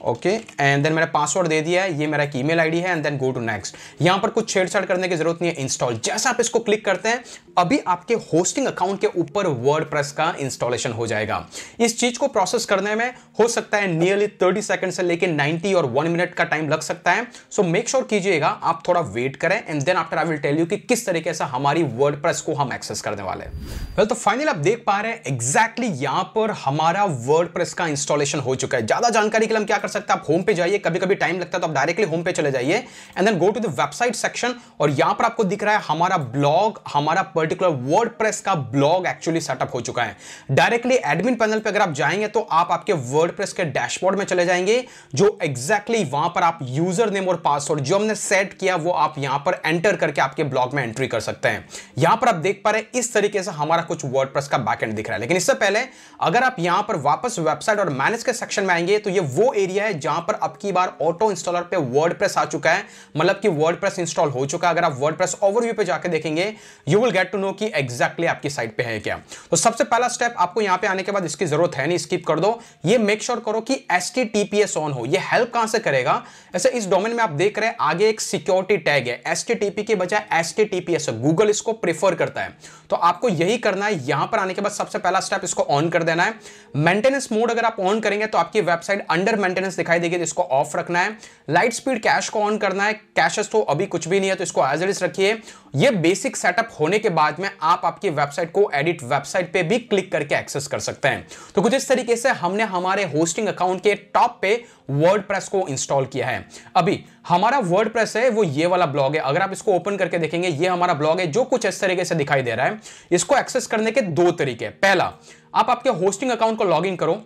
ओके, एंड देन मैंने पासवर्ड दे दिया है, ये मेरा एक ईमेल आईडी है, and then go to next. यहां पर कुछ छेड़छाड़ करने की जरूरत नहीं है। इंस्टॉल जैसा आप इसको क्लिक करते हैं अभी आपके होस्टिंग अकाउंट के ऊपर वर्डप्रेस का इंस्टॉलेशन हो जाएगा। इस चीज को प्रोसेस करने में हो सकता है नियरली 30 सेकंड से लेकर 90 और 1 मिनट का टाइम लग सकता है। सो मेक श्योर कीजिएगा आप थोड़ा वेट करें, and then after I will tell you कि किस तरीके से हमारी वर्डप्रेस को हम एक्सेस करने वाले हैं। वेल, तो फाइनली आप देख पा रहे हैं एग्जैक्टली यहां पर हमारा वर्डप्रेस का इंस्टॉलेशन हो चुका है। ज्यादा जानकारी के लिए हम क्या कर सकते हैं, आप होम पे जाइए, कभी कभी टाइम लगता है तो आप डायरेक्टली होम पे चले जाइए and then go to the website section, और यहां पर आपको दिख रहा है हमारा ब्लॉग, हमारा पर्टिकुलर वर्डप्रेस का ब्लॉग एक्चुअली सेटअप हो चुका है। डायरेक्टली एडमिन पैनल पे अगर आप जाएंगे तो आप आपके वर्डप्रेस के डैशबोर्ड में चले जाएंगे, जो एग्जैक्टली वहां पर आप यूजर नेम और पासवर्ड जो हमने सेट किया वो आप यहां पर एंटर करके आपके ब्लॉग में एंट्री कर सकते हैं। यहां पर आप देख पा रहे हैं इस तरीके से हमारा कुछ वर्डप्रेस का बैकएंड दिख रहा है। लेकिन इससे पहले अगर आप यहां पर वापस वेबसाइट और मैनेज के सेक्शन में आएंगे तो ये वो एरिया है जहां पर अब की बार ऑटो इंस्टॉलर पे वर्डप्रेस आ चुका है, मतलब कि वर्डप्रेस इंस्टॉल हो चुका है। अगर आप वर्डप्रेस ओवरव्यू पे जाके देखेंगे you will get to know कि एग्जैक्टली आपकी साइट पे है क्या। तो सबसे पहला स्टेप, आपको यहां पे आने के बाद इसकी जरूरत है नहीं, स्किप कर दो। ये मेक श्योर करो कि HTTPS ऑन हो। ये हेल्प कहां से करेगा, ऐसे इस डोमेन में आप देख रहे हैं आगे एक सिक्योरिटी टैग है, HTTP के बजाय HTTPS है, गूगल इसको प्रेफर करता है। तो आपको यही करना है। यहां पर आने के बाद सबसे पहला स्टेप इसको ऑन कर देना है। मेंटेनेंस मोड अगर आप ऑन करेंगे तो आपकी वेबसाइट अंडर मेंटेनेंस दिखाई देगी, तो इसको ऑफ रखना है। लाइट स्पीड कैश को ऑन करना है। कैशेस तो अभी कुछ भी नहीं है तो इसको एज इट इज रखिए। ये बेसिक सेटअप होने के बाद में आप आपकी वेबसाइट को एडिट वेबसाइट पे भी क्लिक करके एक्सेस कर सकते हैं। तो कुछ इस तरीके से हमने हमारे होस्टिंग अकाउंट के टॉप पे वर्डप्रेस को इंस्टॉल किया है। अभी हमारा वर्डप्रेस है वो ये वाला ब्लॉग है। अगर आप इसको ओपन करके देखेंगे ये हमारा ब्लॉग है जो कुछ इस तरीके से दिखाई दे रहा है। इसको एक्सेस करने के दो तरीके। पहला, आप आपके होस्टिंग अकाउंट को लॉगिन करो,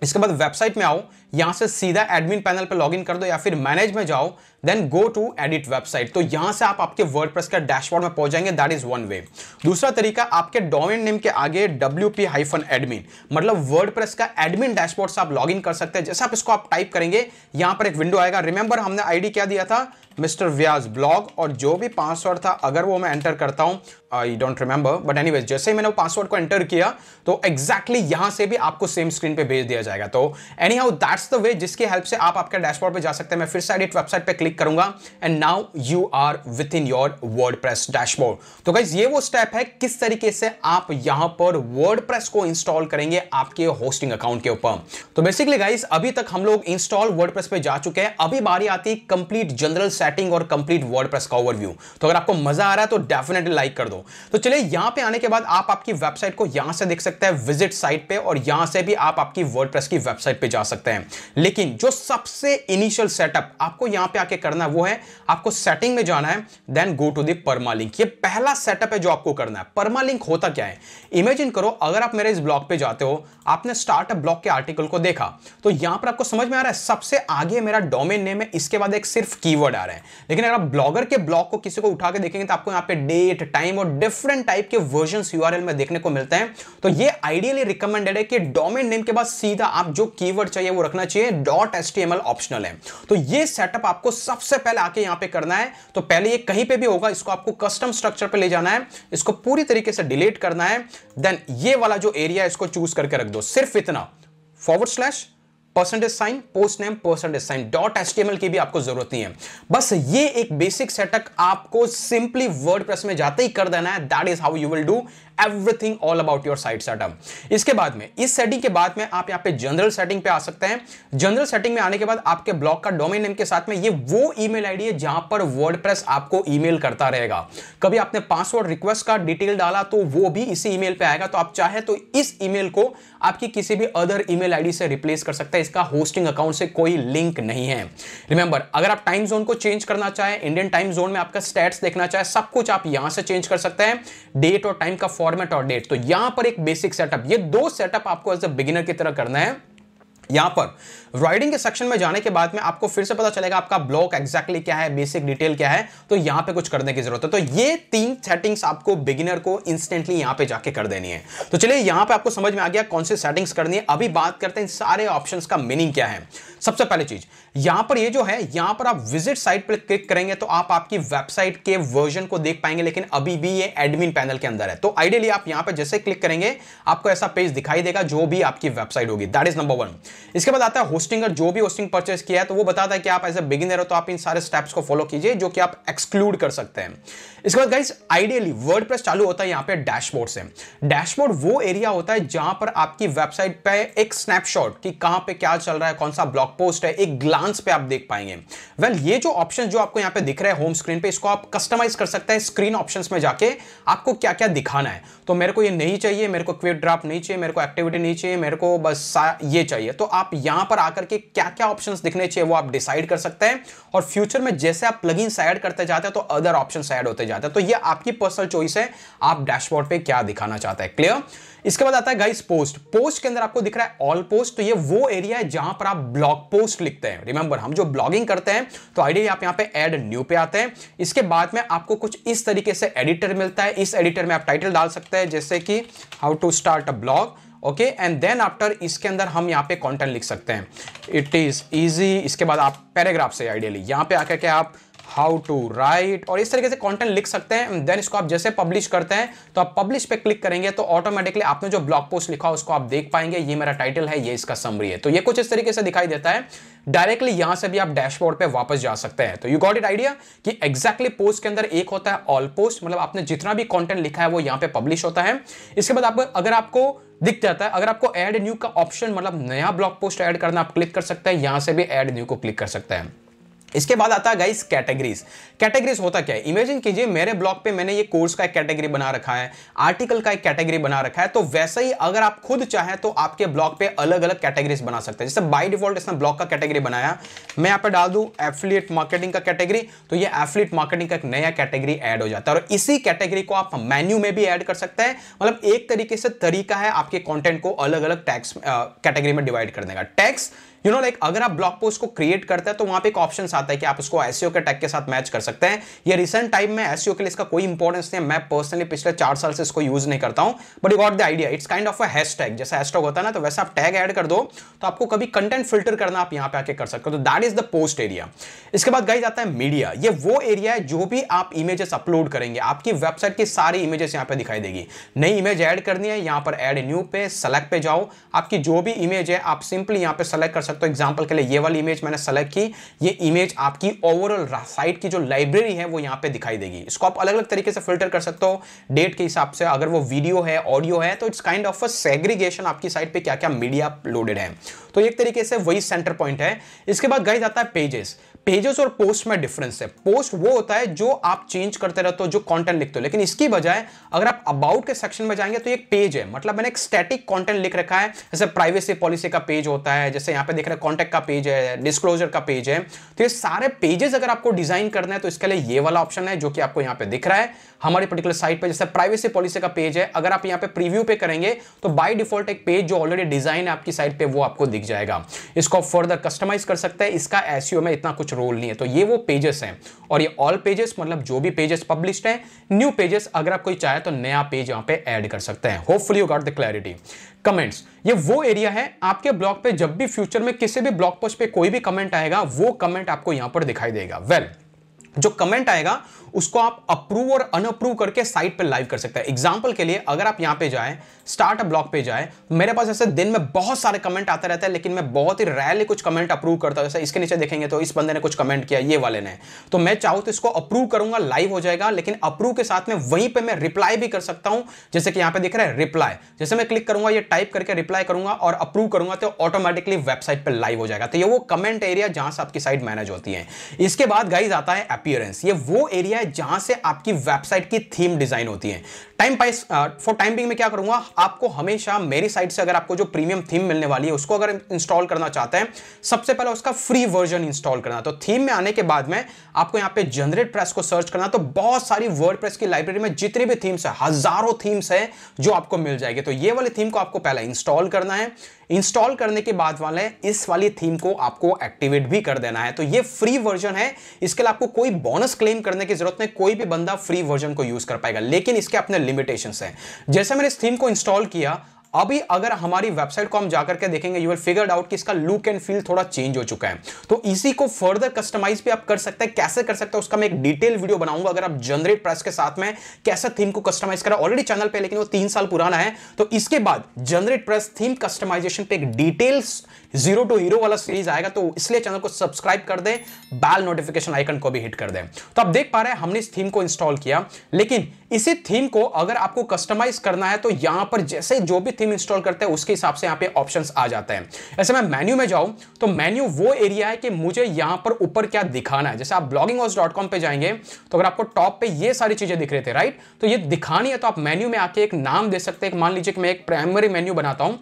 इसके बाद वेबसाइट में आओ, यहां से सीधा एडमिन पैनल पे लॉगिन कर दो, या फिर मैनेज में जाओ, then go to edit website. तो यहां से आप आपके वर्डप्रेस का डैशबोर्ड में पहुंच जाएंगे। That is one way. दूसरा तरीका, आपके डोमेन नेम के आगे WP-admin, मतलब वर्डप्रेस का एडमिन डैशबोर्ड से आप लॉगिन कर सकते हैं। जैसे आप इसको आप टाइप करेंगे यहां पर एक विंडो आएगा। रिमेंबर हमने आईडी क्या दिया था, मिस्टर व्यास ब्लॉग, और जो भी पासवर्ड था अगर वो मैं एंटर करता हूं, I don't remember, but anyways जैसे ही मैंने वो पासवर्ड को एंटर किया तो एग्जैक्टली यहां से भी आपको सेम स्क्रीन पे भेज दिया जाएगा। तो any how that's the way जिसकी हेल्प से आप आपके डैशबोर्ड पे जा सकते हैं। मैं फिर से एडिट वेबसाइट पे क्लिक करूंगा and now you are within your WordPress dashboard. तो गाइस ये वो स्टेप है किस तरीके से आप यहां पर वर्डप्रेस को इंस्टॉल करेंगे आपके होस्टिंग अकाउंट के ऊपर। तो बेसिकली गाइस अभी तक हम लोग इंस्टॉल वर्डप्रेस पे जा चुके हैं। अभी बारी आती है कंप्लीट जनरल सेटिंग और कंप्लीट वर्डप्रेस का ओवरव्यू। तो अगर आपको मजा आ रहा है तो डेफिनेटली लाइक कर दो। तो चलिए यहां पे आने के बाद आप आपकी वेबसाइट को यहां से देख सकते हैं विजिट साइट पे, और यहां से भी आप आपकी वर्डप्रेस की वेबसाइट पे जा सकते हैं। लेकिन जो सबसे इनिशियल सेटअप आपको यहां पे आके करना है वो है आपको सेटिंग में जाना है, then go to the permalink. ये पहला सेटअप है जो आपको करना है। परमालिंक होता क्या है, इमेजिन करो अगर आप मेरे इस ब्लॉग पे जाते हो, आपने स्टार्ट अ ब्लॉग के आर्टिकल को देखा तो यहां पर आपको समझ में आ रहा है सबसे आगे मेरा डोमेन नेम है, इसके बाद एक सिर्फ कीवर्ड आ रहा है। लेकिन अगर आप ब्लॉगर के ब्लॉग को किसी को उठा के देखेंगे तो आपको यहां पे डेट, टाइम और डिफरेंट टाइप के वर्जन्स यूआरएल में देखने को मिलते हैं। तो ये आइडियली रिकमेंडेड है कि डोमेन नेम के बाद सीधा आप जो कीवर्ड चाहिए वो रखना चाहिए। .html ऑप्शनल है। तो ये सेटअप आपको सबसे पहले आके यहां पे करना है। तो पहले ये कहीं पे भी होगा, इसको आपको कस्टम स्ट्रक्चर पे ले जाना है, इसको पूरी तरीके से डिलीट करना है। देन ये वाला जो एरिया है इसको चूज करके रख दो, सिर्फ इतना /, percentage sign, post name, percentage sign, .html की भी आपको जरूरत नहीं है। बस ये एक बेसिक सेटअप आपको सिंपली वर्डप्रेस में जाते ही कर देना है। That is how you will do everything all about your site setup. इसके बाद में इस सेटिंग के बाद में आप यहां पे जनरल सेटिंग पे आ सकते हैं। जनरल सेटिंग में आने के बाद आपके ब्लॉग का डोमेन नेम के साथ में ये वो ईमेल आईडी है जहां पर वर्डप्रेस आपको ईमेल करता रहेगा। कभी आपने पासवर्ड रिक्वेस्ट का डिटेल डाला तो वो भी इसी ईमेल पे आएगा। तो आप चाहे तो इस ईमेल को आपकी किसी भी अदर ईमेल आईडी से रिप्लेस कर सकते हैं। है इसका होस्टिंग अकाउंट से कोई लिंक नहीं है। रिमेंबर, अगर आप टाइम जोन को चेंज करना चाहें, इंडियन टाइम जोन में आपका स्टैट्स देखना चाहे, सब कुछ आप यहां से चेंज कर सकते हैं, डेट और टाइम का फॉर्मेट और डेट। तो यहां पर एक बेसिक सेटअप, ये दो सेटअप आपको एज अ बिगिनर की तरह करना है। यहां पर राइडिंग के सेक्शन में जाने के बाद में आपको फिर से पता चलेगा आपका ब्लॉक एग्जैक्टली क्या है, बेसिक डिटेल क्या है, तो यहां पे कुछ करने की जरूरत है। तो ये 3 सेटिंग्स आपको बिगिनर को इंस्टेंटली यहां पे जाके कर देनी है। तो चलिए यहां पे आपको समझ में आ गया कौन सी सेटिंग्स करनी है। अभी बात करते हैं इन सारे ऑप्शंस का मीनिंग क्या है। सबसे पहली चीज यहां पर ये जो है, यहां पर आप विजिट साइट पर क्लिक करेंगे तो आप आपकी वेबसाइट के वर्जन को देख पाएंगे, लेकिन अभी भी ये एडमिन पैनल के अंदर है। तो आइडियली आप यहां पर जैसे क्लिक करेंगे आपको ऐसा पेज दिखाई देगा जो भी आपकी वेबसाइट होगी। That is number 1। इसके बाद आता है होस्टिंग, जो भी होस्टिंग परचेस किया है तो वो बताता है कि आप एज ए बिगिनर हो तो आप इन सारे स्टेप्स को फॉलो कीजिए जो कि आप एक्सक्लूड कर सकते हैं। इसके बाद गाइस आइडियली वर्डप्रेस चालू होता है यहां पे डैशबोर्ड से। डैशबोर्ड वो एरिया होता है जहां पर आपकी वेबसाइट पे एक स्नैपशॉट कि कहां पे क्या चल रहा है, कौन सा ब्लॉग पोस्ट है, एक ग्लांस पे आप देख पाएंगे। ये जो ऑप्शन जो आपको यहां पे दिख रहे हैं होम स्क्रीन पे, इसको आप कस्टमाइज कर सकते हैं स्क्रीन ऑप्शंस में जाके आपको क्या क्या दिखाना है। तो मेरे को ये नहीं चाहिए, मेरे को क्विक ड्राफ्ट नहीं चाहिए, मेरे को एक्टिविटी नहीं चाहिए, मेरे को बस ये चाहिए। तो आप यहां पर आकर के क्या क्या ऑप्शंस दिखने चाहिए वो आप डिसाइड कर सकते हैं, और फ्यूचर में जैसे आप प्लगइन्स ऐड करते जाते हैं तो अदर ऑप्शंस ऐड होते जाते हैं। तो ये आपकी पर्सनल चॉइस है, आप डैशबोर्ड पे क्या दिखाना चाहते हैं। क्लियर? इसके बाद आता है गाइस पोस्ट। पोस्ट के अंदर आपको दिख रहा है ऑल पोस्ट, तो ये वो एरिया है जहां पर आप ब्लॉग पोस्ट लिखते हैं। रिमेंबर, हम जो ब्लॉगिंग करते हैं तो आइडियली आप यहां पे ऐड न्यू पे आते हैं। इसके बाद में आपको कुछ इस तरीके से एडिटर मिलता है। इस एडिटर में आप टाइटल डाल सकते हैं जैसे कि how to start a blog, okay, and then after इसके अंदर हम यहाँ पे कंटेंट लिख सकते हैं, इट इज इजी। इसके बाद आप पैराग्राफ से आइडियली यहाँ पे आकर के आप हाउ टू राइट और इस तरीके से कंटेंट लिख सकते हैं। देन इसको आप जैसे पब्लिश करते हैं तो आप पब्लिश पे क्लिक करेंगे तो ऑटोमेटिकली आपने जो ब्लॉग पोस्ट लिखा उसको आप देख पाएंगे। ये मेरा टाइटल है, ये इसका समरी है। तो ये कुछ इस तरीके से दिखाई देता है। डायरेक्टली यहां से भी आप डैशबोर्ड पे वापस जा सकते हैं। तो यू गॉट इट आइडिया कि एग्जैक्टली पोस्ट के अंदर एक होता है ऑल पोस्ट, मतलब आपने जितना भी कंटेंट लिखा है वो यहां पे पब्लिश होता है। इसके बाद आप अगर आपको दिख जाता है, अगर आपको ऐड न्यू का ऑप्शन मतलब नया ब्लॉग पोस्ट ऐड करना, आप क्लिक कर सकते हैं, यहां से भी ऐड न्यू को क्लिक कर सकते हैं। इसके बाद आता है गाइस कैटेगरीज। कैटेगरीज होता क्या है, इमेजिन कीजिए मेरे ब्लॉग पे मैंने ये कोर्स का एक कैटेगरी बना रखा है, आर्टिकल का एक कैटेगरी बना रखा है। तो वैसे ही अगर आप खुद चाहें तो आपके ब्लॉग पे अलग अलग कैटेगरीज बना सकते हैं। जैसे बाय डिफॉल्ट इसने ब्लॉग का कैटेगरी बनाया, मैं यहाँ पे डाल दूं एफिलिएट मार्केटिंग का कैटेगरी, तो ये एफिलिएट मार्केटिंग का एक नया कैटेगरी ऐड हो जाता है। और इसी कैटेगरी को आप मेन्यू में भी ऐड कर सकते हैं। मतलब एक तरीके से तरीका है आपके कंटेंट को अलग अलग टैग्स कैटेगरी में डिवाइड करने का। टैग्स लाइक अगर आप ब्लॉग पोस्ट को क्रिएट करते हैं तो वहां पे एक ऑप्शन आता है कि आप उसको एसईओ के टैग के साथ मैच कर सकते हैं। ये रिसेंट टाइम में एसईओ के लिए इसका कोई इंपॉर्टेंस नहीं है, मैं पर्सनली पिछले 4 साल से इसको यूज नहीं करता हूं, but you got the idea. It's kind of a hashtag, जैसा हैशटैग होता है ना, तो वैसा आप टैग ऐड कर दो तो आपको कभी कंटेंट फिल्टर करना आप यहां पे आके कर सकते हो। तो that is the post area. इसके बाद गाइस आता है मीडिया। ये वो एरिया है जो भी आप इमेजेस अपलोड करेंगे, आपकी वेबसाइट की सारी इमेजेस यहां पे दिखाई देगी। नई इमेज ऐड करनी है, यहां पर ऐड न्यू पे सेलेक्ट पे जाओ, आपकी जो भी इमेज है आप सिंपली यहां पे सेलेक्ट कर सकते हो। एग्जांपल के लिए ये वाली इमेज मैंने सेलेक्ट की, ये इमेज आपकी ओवरऑल साइट की जो लाइब्रेरी है वो यहां पे दिखाई देगी। इसको आप अलग अलग तरीके से फिल्टर कर सकते हो डेट के हिसाब से, अगर वो वीडियो है ऑडियो है तो it's kind of a segregation आपकी साइट पे क्या क्या मीडिया लोडेड है। तो एक तरीके से वही सेंटर पॉइंट है। इसके बाद गाइस आता है पेजेस। पेजेस और पोस्ट में डिफरेंस है। पोस्ट वो होता है जो आप चेंज करते रहते हो, जो कंटेंट लिखते हो, लेकिन इसकी बजाय अगर आप अबाउट के सेक्शन में जाएंगे तो एक पेज है, मतलब मैंने एक स्टैटिक कंटेंट लिख रखा है। जैसे प्राइवेसी पॉलिसी का पेज होता है, जैसे यहां पे देख रहे हैं कॉन्टैक्ट का पेज है, डिस्क्लोजर का पेज है। तो ये सारे पेजेस अगर आपको डिजाइन करना है तो इसके लिए ये वाला ऑप्शन है जो कि आपको यहां पे दिख रहा है हमारी पर्टिकुलर साइट पे। जैसे प्राइवेसी पॉलिसी का पेज है, अगर आप यहां पे प्रीव्यू पे करेंगे तो बाय डिफॉल्ट एक पेज जो ऑलरेडी डिजाइन है आपकी साइट पे वो आपको दिख जाएगा। इसको आप फर्दर कस्टमाइज कर सकते हैं, इसका एसईओ में इतना कुछ रोल नहीं है। तो ये वो पेजेस हैं, और ये ऑल पेजेस मतलब जो भी पेजेस पब्लिश्ड है। न्यू पेजेस अगर आप कोई चाहे तो नया पेज यहां पे ऐड कर सकते हैं। Hopefully you got the clarity. Comments, ये वो एरिया है आपके ब्लॉग पे जब भी फ्यूचर में किसी भी ब्लॉग पोस्ट पे कोई भी कमेंट आएगा वो कमेंट आपको यहां पर दिखाई देगा। जो कमेंट आएगा उसको आप अप्रूव और अनअप्रूव करके साइट पे लाइव कर सकते हैं। एग्जांपल के लिए अगर आप यहां पे जाएं, स्टार्ट अ ब्लॉग पे जाएं, मेरे पास ऐसे दिन में बहुत सारे कमेंट आते रहते हैं, लेकिन मैं बहुत ही रेयरली कुछ कमेंट अप्रूव करता हूं। जैसे इसके नीचे देखेंगे तो इस बंदे ने कुछ कमेंट किया, ये वाले ने, तो मैं चाहूं तो इसको अप्रूव करूंगा, लाइव हो जाएगा, लेकिन अप्रूव के साथ में वहीं पे मैं रिप्लाई भी कर सकता हूं। जैसे कि यहां पे दिख रहा है रिप्लाई, जैसे मैं क्लिक करूंगा, ये टाइप करके रिप्लाई करूंगा और अप्रूव करूंगा तो ऑटोमेटिकली वेबसाइट पर लाइव हो जाएगा। तो ये वो कमेंट एरिया जहां से आपकी साइट मैनेज होती है। इसके बाद गाइज आता है अपीयरेंस। ये वो एरिया है है जहां से आपकी वेबसाइट की थीम डिजाइन होती है। फॉर टाइम बिंग में क्या करूंगा, आपको हमेशा मेरी साइट से अगर आपको जो प्रीमियम थीम मिलने वाली है उसको अगर इंस्टॉल करना चाहते हैं, सबसे पहले उसका फ्री वर्जन इंस्टॉल करना। तो थीम में आने के बाद में आपको यहां पे जनरेट प्रेस को सर्च करना, तो बहुत सारी वर्डप्रेस की लाइब्रेरी में जितनी भी थीम्स है, हजारों थीम्स है जो आपको मिल जाएगी। तो ये वाली थीम को आपको पहले इंस्टॉल करना है। इंस्टॉल करने के बाद वाले इस वाली थीम को आपको एक्टिवेट भी कर देना है। तो ये फ्री वर्जन है, इसके लिए आपको कोई बोनस क्लेम करने की जरूरत नहीं, कोई भी बंदा फ्री वर्जन को यूज कर पाएगा, लेकिन इसके अपने लिमिटेशंस हैं। जैसे मैंने इस थीम को इंस्टॉल किया, अभी अगर हमारी वेबसाइट को हम जाकर के देखेंगे, यू विल फिगर आउट कि इसका लुक एंड फील थोड़ा चेंज हो चुका है। तो इसी को फर्दर कस्टमाइज भी आप कर सकते हैं। कैसे कर सकते हैं उसका मैं एक डिटेल वीडियो बनाऊंगा, अगर आप जनरेट प्रेस के साथ में कैसे थीम को कस्टमाइज करें, ऑलरेडी चैनल पे, लेकिन वो 3 साल पुराना है। तो इसके बाद जनरेट प्रेस थीम कस्टमाइजेशन पे एक डिटेल्स जीरो टू हीरो वाला सीरीज आएगा, तो इसलिए चैनल को सब्सक्राइब कर दें, बेल नोटिफिकेशन आइकन को भी हिट कर दें। तो आप देख पा रहे हैं हमने इस थीम को इंस्टॉल किया, लेकिन इसी थीम को अगर आपको कस्टमाइज करना है तो यहां पर जैसे जो भी थीम इंस्टॉल करते हैं उसके हिसाब से यहां पे ऑप्शंस आ जाते हैं। ऐसे मैं मेन्यू में जाऊं तो मेन्यू वो एरिया है कि मुझे यहां पर ऊपर क्या दिखाना है। जैसे आप blogginghouse.com पे जाएंगे तो अगर आपको टॉप पे ये सारी चीजें दिख रहे थे, राइट, तो ये दिखानी है तो आप मेन्यू में आके एक नाम दे सकते हैं। मान लीजिए कि मैं एक प्राइमरी मेन्यू बनाता हूं,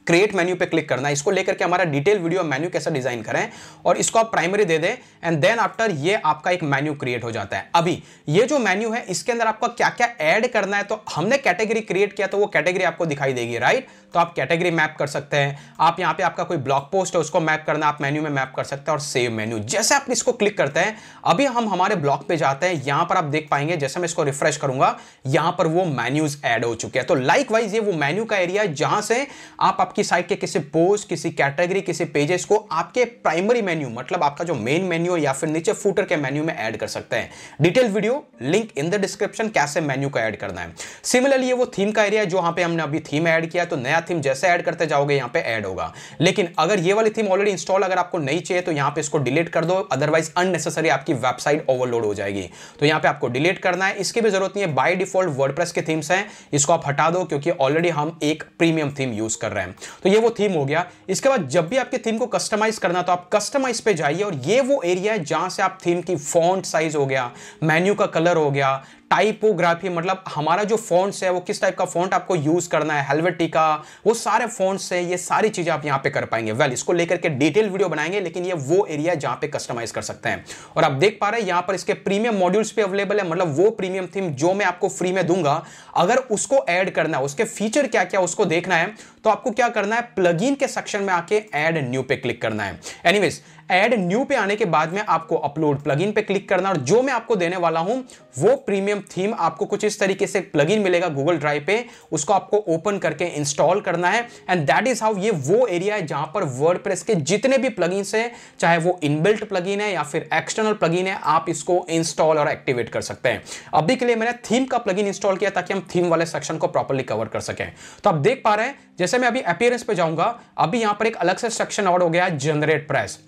क्रिएट मेन्यू पे क्लिक करना है। इसको लेकर के हमारा डिटेल वीडियो मेन्यू कैसे डिजाइन करें, और इसको आप प्राइमरी दे दें, एंड देन आफ्टर ये आपका एक मेन्यू क्रिएट हो जाता है। अभी ये जो मेन्यू है इसके अंदर आपको क्या क्या ऐड करना है, तो हमने कैटेगरी क्रिएट किया तो वो कैटेगरी आपको दिखाई देगी, राइट। तो आप कैटेगरी मैप कर सकते हैं। आप यहां पे आपका कोई ब्लॉग पोस्ट है उसको मैप करना, आप मेन्यू में मैप कर सकते हैं। और सेव मेन्यू, जैसे आप इसको क्लिक करते हैं, अभी हम हमारे ब्लॉग पे जाते हैं, यहां पर आप देख पाएंगे जैसे मैं इसको रिफ्रेश करूंगा, यहां पर वो मेन्यूज ऐड हो चुके हैं। तो लाइक वाइज ये वो मेन्यू का एरिया है जहां से आप आपकी साइट के किसी पोस्ट, किसी कैटेगरी, किसी पेजेस को आपके प्राइमरी मेन्यू, मतलब आपका जो मेन मेन्यू या फिर नीचे फूटर के मेन्यू में ऐड कर सकते हैं। Detail video link in the description, कैसे मेन्यू को ऐड करना है। सिमिलरली ये वो थीम का एरिया है जो पे हमने अभी थीम ऐड किया, तो नया थीम जैसे ऐड करते जाओगे यहां पे ऐड होगा। लेकिन अगर ये वाली थीम ऑलरेडी इंस्टॉल अगर आपको नहीं चाहिए तो यहां पे इसको डिलीट कर दो, अदरवाइज अननेसेसरी आपकी वेबसाइट ओवरलोड हो जाएगी। तो यहां पे आपको डिलीट करना है, इसकी भी जरूरत नहीं है। बाय डिफॉल्ट वर्डप्रेस के थीम्स हैं, इसको आप हटा दो क्योंकि ऑलरेडी हम एक प्रीमियम थीम यूज कर रहे हैं। तो ये वो थीम हो गया। इसके बाद जब भी आपकी थीम को कस्टमाइज करना तो आप कस्टमाइज पे जाइए, और ये वो एरिया है जहां से आप थीम की फॉन्ट साइज हो गया, मेन्यू का कलर हो गया, टाइपोग्राफी, मतलब हमारा जो फॉन्ट्स है वो किस टाइप का फॉन्ट आपको यूज करना है, हेल्वेटिका, वो सारे फॉन्ट्स है, ये सारी चीजें आप यहां पे कर पाएंगे। वेल, इसको लेकर के डिटेल वीडियो बनाएंगे, लेकिन ये वो एरिया है जहां पे कस्टमाइज कर सकते हैं। और आप देख पा रहे हैं यहां पर इसके प्रीमियम मॉड्यूल्स पे अवेलेबल है, मतलब वो प्रीमियम थीम जो मैं आपको फ्री में दूंगा, अगर उसको ऐड करना है, उसके फीचर क्या क्या उसको देखना है, तो आपको क्या करना है, प्लगइन के सेक्शन में आके ऐड न्यू पे क्लिक करना है। एनीवेज, ऐड न्यू पे आने के बाद में आपको अपलोड प्लगइन पे क्लिक करना, और जो मैं आपको देने वाला हूं वो प्रीमियम थीम आपको कुछ इस तरीके से प्लगइन मिलेगा गूगल ड्राइव पे, उसको आपको ओपन करके इंस्टॉल करना है। एंड दैट इज हाउ ये वो एरिया है जहां पर वर्डप्रेस के जितने भी प्लगइन्स है, चाहे वो इनबिल्ट प्लगइन है या फिर एक्सटर्नल प्लगइन है, आप इसको इंस्टॉल और एक्टिवेट कर सकते हैं। अभी के लिए मैंने थीम का प्लगइन इंस्टॉल किया ताकि हम थीम वाले सेक्शन को प्रॉपर्ली कवर कर सकें। तो आप देख पा रहे हैं, जैसे मैं अभी अपीयरेंस पे जाऊंगा, अभी यहां पर एक अलग से सेक्शन ऐड हो गया है, जनरेट प्रेस,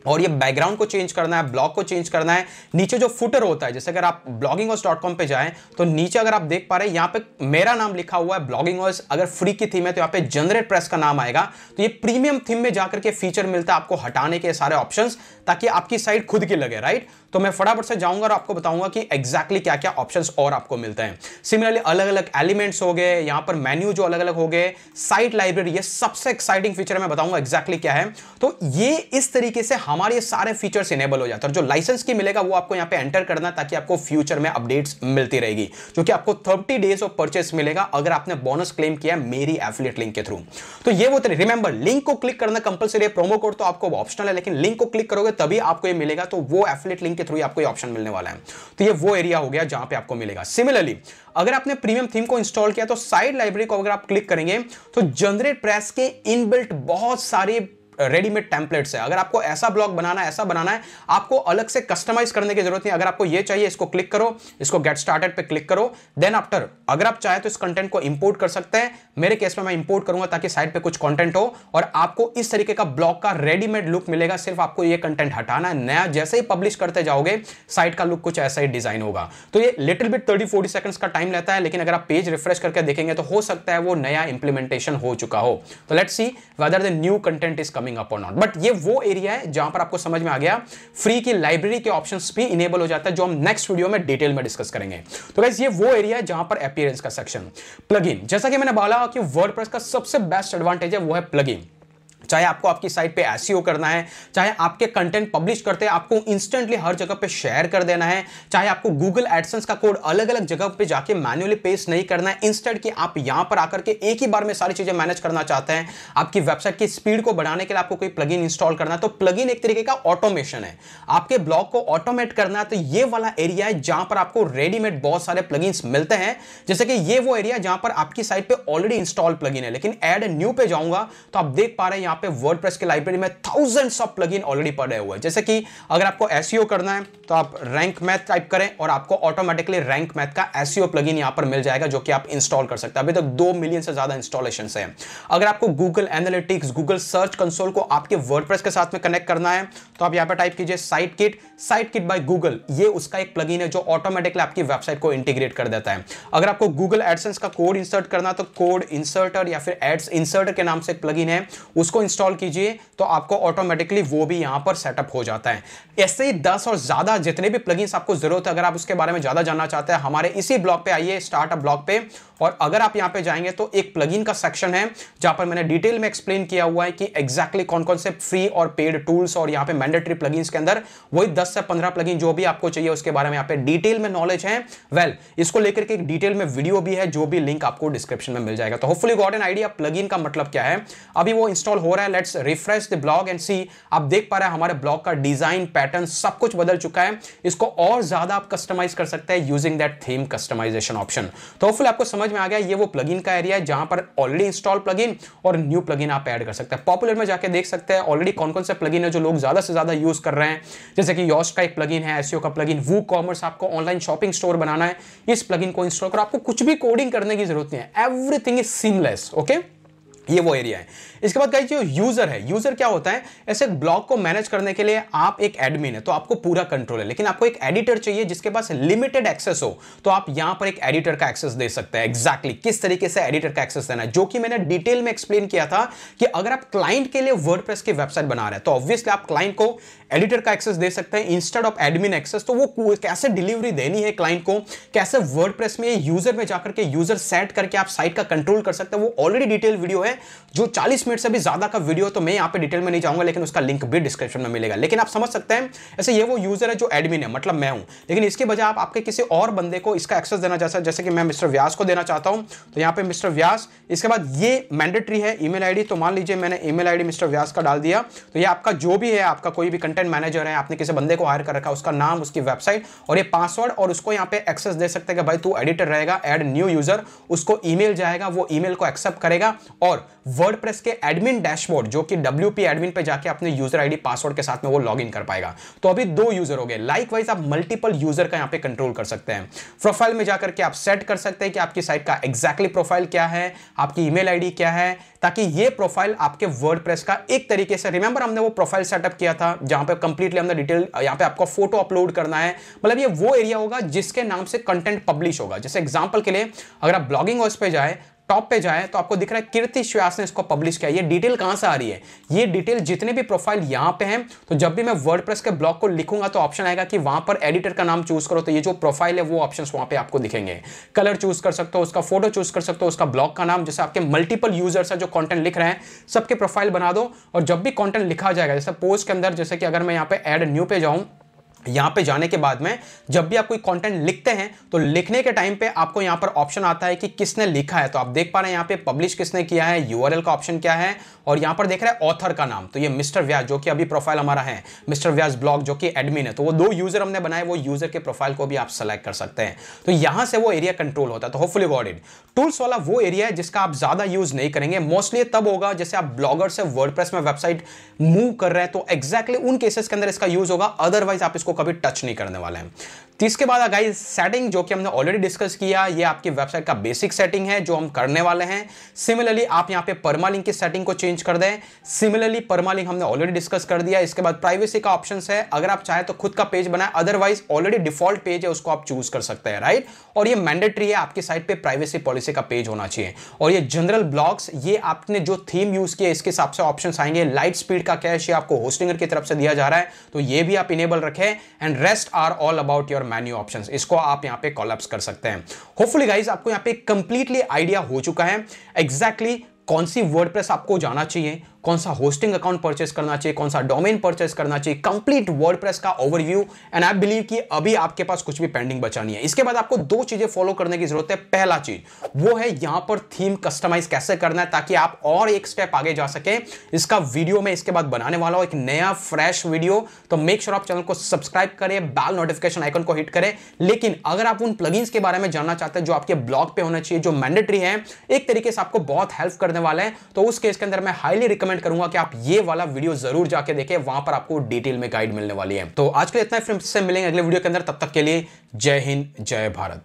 और ये बैकग्राउंड को चेंज करना है, ब्लॉग को चेंज करना है। नीचे जो फुटर होता है, जैसे अगर आप blogginghouse.com पे जाएं तो नीचे अगर आप देख पा रहे हैं यहां पे मेरा नाम लिखा हुआ है blogginghouse। अगर फ्री की थीम है तो यहां पे जनरेट प्रेस का नाम आएगा। तो ये प्रीमियम थीम में जाकर के फीचर मिलता है आपको हटाने के सारे ऑप्शंस, ताकि आपकी साइट खुद की लगे, राइट। तो मैं फटाफट से जाऊंगा और आपको बताऊंगा कि एग्जैक्टली क्या क्या ऑप्शंस और आपको मिलते हैं। सिमिलरली अलग अलग एलिमेंट्स हो गए, यहां पर मेन्यू जो अलग अलग हो गए, साइट लाइब्रेरी, ये सबसे एक्साइटिंग फीचर मैं बताऊंगा एग्जैक्टली क्या है। तो ये इस तरीके से हमारे सारे फीचर्स इनेबल हो जाते हैं। और जो लाइसेंस की मिलेगा वो आपको यहां पे एंटर करना, ताकि आपको फ्यूचर में अपडेट्स मिलती रहेगी, जो कि आपको 30 डेज ऑफ परचेस मिलेगा अगर आपने बोनस क्लेम किया मेरी एफिलिएट लिंक के थ्रू। तो ये वो रिमेंबर, लिंक को क्लिक करना कंपलसरी है, प्रोमो कोड तो आपको ऑप्शनल है, लेकिन लिंक को क्लिक करोगे तभी आपको ये मिलेगा। तो वो एफिलिएट लिंक के थ्रू आपको ये ऑप्शन मिलने वाला है। तो ये वो एरिया हो गया जहां पे आपको मिलेगा। सिमिलरली अगर आपने प्रीमियम थीम को इंस्टॉल किया तो साइड लाइब्रेरी को अगर आप क्लिक करेंगे तो जनरेट प्रेस के इनबिल्ट बहुत सारे रेडीमेड टेम्पलेट्स है। अगर आपको ऐसा ब्लॉग बनाना है, ऐसा बनाना है, आपको अलग से कस्टमाइज करने की जरूरत नहीं। अगर आपको ये चाहिए, इसको क्लिक करो, इसको गेट स्टार्टेड पे क्लिक करो, देन आफ्टर अगर आप चाहे तो इस कंटेंट को इंपोर्ट कर सकते हैं। मेरे केस में मैं इंपोर्ट करूंगा ताकि साइट पे कुछ कंटेंट हो और आपको इस तरीके का ब्लॉग का रेडीमेड लुक मिलेगा। सिर्फ आपको ये कंटेंट हटाना है, नया जैसे ही पब्लिश करते जाओगे साइट का लुक कुछ ऐसा ही डिजाइन होगा। तो ये लिटिल बिट 30-40 सेकंड्स का टाइम लेता है, लेकिन अगर आप पेज रिफ्रेश करके देखेंगे तो हो सकता है वो नया इंप्लीमेंटेशन हो चुका हो। तो let's see whether the new content is coming coming up और नॉट। बट ये वो एरिया है जहां पर आपको समझ में आ गया फ्री की लाइब्रेरी के ऑप्शंस भी इनेबल हो जाता है, जो हम नेक्स्ट वीडियो में डिटेल में डिस्कस करेंगे। तो गाइस ये वो एरिया है जहां पर अपीयरेंस का सेक्शन। प्लगइन, जैसा कि मैंने बोला कि वर्डप्रेस का सबसे बेस्ट एडवांटेज है वो है प्लगइन। चाहे आपको आपकी साइट पे एसईओ करना है, चाहे आपके कंटेंट पब्लिश करते हैं आपको इंस्टेंटली हर जगह पे शेयर कर देना है, चाहे आपको गूगल एडसेंस का कोड अलग अलग जगह पे जाके मैन्युअली पेस्ट नहीं करना है, इंस्टेंट कि आप यहां पर आकर के एक ही बार में सारी चीजें मैनेज करना चाहते हैं, आपकी वेबसाइट की स्पीड को बढ़ाने के लिए आपको कोई प्लगइन इंस्टॉल करना है, तो प्लगइन एक तरीके का ऑटोमेशन है। आपके ब्लॉग को ऑटोमेट करना है तो ये वाला एरिया है जहां पर आपको रेडीमेड बहुत सारे प्लगइन्स मिलते हैं। जैसे कि ये वो एरिया जहां पर आपकी साइट पे ऑलरेडी इंस्टॉल प्लगइन है, लेकिन ऐड न्यू पे जाऊंगा तो आप देख पा रहे हैं यहां पे वर्डप्रेस के लाइब्रेरी में थाउजेंड्स ऑफ प्लगइन ऑलरेडी पड़े हुए हैं। जैसे कि अगर आपको एसईओ करना है तो आप रैंक मैथ टाइप करें और आपको ऑटोमेटिकली रैंक मैथ का एसईओ प्लगइन यहां पर मिल जाएगा, जो कि आप इंस्टॉल कर सकते हैं। अभी तक 2 मिलियन से ज्यादा इंस्टॉलेशंस हैं। अगर आपको Google analytics, Google search console को आपके वर्डप्रेस के साथ में कनेक्ट करना है तो आप यहां पर टाइप कीजिए साइट किट बाय गूगल। ये उसका एक प्लगइन है जो ऑटोमेटिकली आपकी वेबसाइट को इंटीग्रेट कर देता है। अगर आपको गूगल एडसेंस का कोड इंसर्ट करना तो कोड इंसर्टर या फिर एड्स इंसर्टर के नाम से एक प्लगइन है, उसको इंस्टॉल कीजिए तो आपको ऑटोमेटिकली वो भी यहां पर सेटअप हो जाता है। ऐसे ही 10 और ज्यादा जितने भी प्लगइन्स आपको जरूरत है, अगर आप उसके बारे में ज्यादा जानना चाहते हैं हमारे इसी ब्लॉग पे आइए, स्टार्टअप ब्लॉग पे, और अगर आप यहां पे जाएंगे तो एक प्लगइन का सेक्शन है जहां पर मैंने डिटेल में एक्सप्लेन किया हुआ है कि एग्जैक्टली कौन कौन से फ्री और पेड टूल्स और यहां पे मैंडेटरी प्लगइन्स के अंदर वही 10 से 15 प्लगइन जो भी आपको चाहिए उसके बारे में यहां पे डिटेल में नॉलेज है। इसको लेकर के एक डिटेल में वीडियो भी है, जो भी लिंक आपको डिस्क्रिप्शन में मिल जाएगा। तो hopefully got an idea plugin का मतलब क्या है। अभी वो इंस्टॉल हो रहा है, let's refresh the blog and see. आप देख पा रहे हैं हमारे ब्लॉग का डिजाइन, पैटर्न सब कुछ बदल चुका है। इसको और ज्यादा आप कस्टमाइज कर सकते हैं using that theme customisation option. तो होपफुली आपको समझ में आ गया, ये वो प्लगइन का एरिया है जहां पर ऑलरेडी इंस्टॉल प्लगइन और न्यू प्लगइन आप ऐड कर सकते हैं। पॉपुलर में जाके देख सकते हैं ऑलरेडी कौन कौन से प्लगइन है जो लोग ज्यादा से ज्यादा यूज कर रहे हैं। जैसे कि योस्ट का एक प्लगइन है, एसईओ का प्लगइन, वूकॉमर्स, आपको ऑनलाइन शॉपिंग स्टोर बनाना है, इस प्लगइन को इंस्टॉल करो। आपको कुछ भी कोडिंग करने की जरूरत नहीं है, एवरीथिंग इज सीमलेस। ओके, ये वो एरिया है। इसके बाद गाइस जो यूजर है, यूजर क्या होता है, ऐसे ब्लॉग को मैनेज करने के लिए आप एक एडमिन है तो आपको पूरा कंट्रोल है, लेकिन आपको एक एडिटर चाहिए जिसके पास लिमिटेड एक्सेस हो, तो आप यहां पर एक एडिटर का एक्सेस दे सकते हैं। एग्जैक्टली किस तरीके से एडिटर का एक्सेस देना है, जो कि मैंने डिटेल में एक्सप्लेन किया था कि अगर आप क्लाइंट के लिए वर्डप्रेस की वेबसाइट बना रहे हैं तो ऑब्वियसली आप क्लाइंट को एडिटर का एक्सेस दे सकते हैं इंस्टेड ऑफ एडमिन एक्सेस। तो वो कैसे डिलीवरी देनी है क्लाइंट को, कैसे वर्डप्रेस में यूजर में जाकर के यूजर सेट करके आप साइट का कंट्रोल कर सकते हैं, वो ऑलरेडी डिटेल वीडियो है जो 40 मिनट से भी ज्यादा का वीडियो, तो मैं यहां पे डिटेल में नहीं जाऊंगा, लेकिन उसका लिंक भी डिस्क्रिप्शन में मिलेगा। लेकिन आप समझ सकते हैं ऐसे ये वो यूजर है जो एडमिन है, मतलब मैं हूं, लेकिन इसके बजाय आप आपके किसी और बंदे को इसका एक्सेस देना चाहते हैं, जैसे कि मैं मिस्टर व्यास को देना चाहता हूं, तो यहां पे मिस्टर व्यास, इसके बाद ये मैंडेटरी है ईमेल आईडी, तो मान लीजिए मैंने ईमेल आईडी मिस्टर व्यास का डाल दिया, तो ये आपका जो भी है, आपका कोई भी कंटेंट मैनेजर है, आपने किसी बंदे को हायर कर रखा, उसका नाम, उसकी वेबसाइट और ये पासवर्ड, और उसको यहां पे एक्सेस दे सकते हैं कि भाई तू एडिटर रहेगा, ऐड न्यू यूजर, उसको ईमेल जाएगा, वो ईमेल को एक्सेप्ट करेगा और वर्डप्रेस के एडमिन डैशबोर्ड जो कि WP एडमिन पे जाके अपने यूजर आईडी पासवर्ड के साथ में वो लॉगिन कर पाएगा। तो अभी 2 यूजर हो गए। लाइकवाइज आप मल्टीपल यूजर का यहां पे कंट्रोल कर सकते हैं। प्रोफाइल में जाकर के आप सेट कर सकते हैं कि आपकी साइट का एग्जैक्टली प्रोफाइल क्या है, आपकी ईमेल आईडी क्या है, ताकि ये प्रोफाइल आपके वर्डप्रेस का एक तरीके से, रिमेंबर हमने वो प्रोफाइल सेटअप किया था जहां पे कंप्लीटली हमने डिटेल, यहां पे आपको फोटो अपलोड करना है, मतलब ये वो एरिया होगा जिसके नाम से कंटेंट पब्लिश होगा। जैसे एग्जांपल के लिए अगर आप ब्लॉगिंग हाउस पे जाए, टॉप पे जाए तो आपको दिख रहा है कीर्ति व्यास ने इसको पब्लिश किया। ये डिटेल कहां से आ रही है, ये डिटेल जितने भी प्रोफाइल यहां पे हैं, तो जब भी मैं वर्डप्रेस के ब्लॉग को लिखूंगा तो ऑप्शन आएगा कि वहां पर एडिटर का नाम चूज करो, तो ये जो प्रोफाइल है वो ऑप्शंस वहां पे आपको दिखेंगे। कलर चूज कर सकते हो, उसका फोटो चूज कर सकते हो, उसका ब्लॉग का नाम, जैसे आपके मल्टीपल यूजर्स है जो कंटेंट लिख रहे हैं, सबके प्रोफाइल बना दो, और जब भी कंटेंट लिखा जाएगा, जैसे पोस्ट के अंदर, जैसे कि अगर मैं यहां पे ऐड न्यू पे जाऊं, यहां पे जाने के बाद में जब भी आप कोई कंटेंट लिखते हैं तो लिखने के टाइम पे आपको यहां पर ऑप्शन आता है कि किसने लिखा है, तो आप देख पा रहे हैं यहां पे पब्लिश किसने किया है, यूआरएल का ऑप्शन क्या है, और यहां पर देख रहे हैं ऑथर का नाम, तो ये मिस्टर व्यास जो कि अभी प्रोफाइल हमारा है, मिस्टर व्यास ब्लॉग जो कि एडमिन है, तो वो 2 यूजर हमने बनाए, वो यूजर के प्रोफाइल को भी आप सेलेक्ट कर सकते हैं। तो यहां से वो एरिया कंट्रोल होता है। तो होपफुली गॉट इट। टूल्स वाला वो एरिया है जिसका आप ज्यादा यूज नहीं करेंगे, मोस्टली तब होगा जैसे आप ब्लॉगर से वर्डप्रेस में वेबसाइट मूव कर रहे हैं, तो एग्जैक्टली उन केसेस के अंदर इसका यूज होगा, अदरवाइज आप इसको कभी टच नहीं करने वाले हैं। तो इसके बाद गाइस सेटिंग जो कि हमने ऑलरेडी डिस्कस किया, ये आपकी वेबसाइट का बेसिक सेटिंग है जो हम करने वाले हैं। सिमिलरली आप यहां पे परमालिंक की सेटिंग को चेंज कर दें। सिमिलरली परमालिंक हमने ऑलरेडी डिस्कस कर दिया। इसके बाद प्राइवेसी का ऑप्शन है, अगर आप चाहे तो खुद का पेज बनाए, अदरवाइज ऑलरेडी डिफॉल्ट पेज है उसको आप चूज कर सकते हैं, राइट। और ये मैंडेटरी है, आपकी साइट पे प्राइवेसी पॉलिसी का पेज होना चाहिए। और ये जनरल ब्लॉग्स, ये आपने जो थीम यूज किया इसके हिसाब से ऑप्शन आएंगे। लाइट स्पीड का कैश ये आपको होस्टिंगर की तरफ से दिया जा रहा है, तो ये भी आप इनेबल रखें। And rest are all about your menu options, इसको आप यहां पे कोलैप्स कर सकते हैं। होपफुली गाइस आपको यहां पे कंप्लीटली आइडिया हो चुका है एग्जैक्टली कौन सी वर्डप्रेस आपको जाना चाहिए, कौन सा होस्टिंग अकाउंट परचेस करना चाहिए, कौन सा डोमेन परचेस करना चाहिए, कंप्लीट वर्डप्रेस का ओवरव्यू। एंड आई बिलीव कि अभी आपके पास कुछ भी पेंडिंग बचा नहीं है। इसके बाद आपको दो चीजें फॉलो करने की जरूरत है। पहला चीज वो है यहां पर थीम कस्टमाइज कैसे करना है, ताकि आप और एक स्टेप आगे जा सके। इसका वीडियो मैं इसके बाद बनाने वाला हूं, एक नया फ्रेश वीडियो। तो मेक श्योर आप चैनल को सब्सक्राइब करें, बेल नोटिफिकेशन आइकन को हिट करें। लेकिन अगर आप उन प्लगइन्स के बारे में जानना चाहते हैं जो आपके ब्लॉग पे होना चाहिए, जो मैंडेटरी है, एक तरीके से आपको बहुत हेल्प करने वाले हैं, तो उस केस के अंदर मैं हाईली रिकमेंड करूंगा कि आप ये वाला वीडियो जरूर जाके देखें। वहां पर आपको डिटेल में गाइड मिलने वाली है। तो आज के लिए इतना ही, फिर से मिलेंगे अगले वीडियो के अंदर। तब तक के लिए जय हिंद, जय भारत।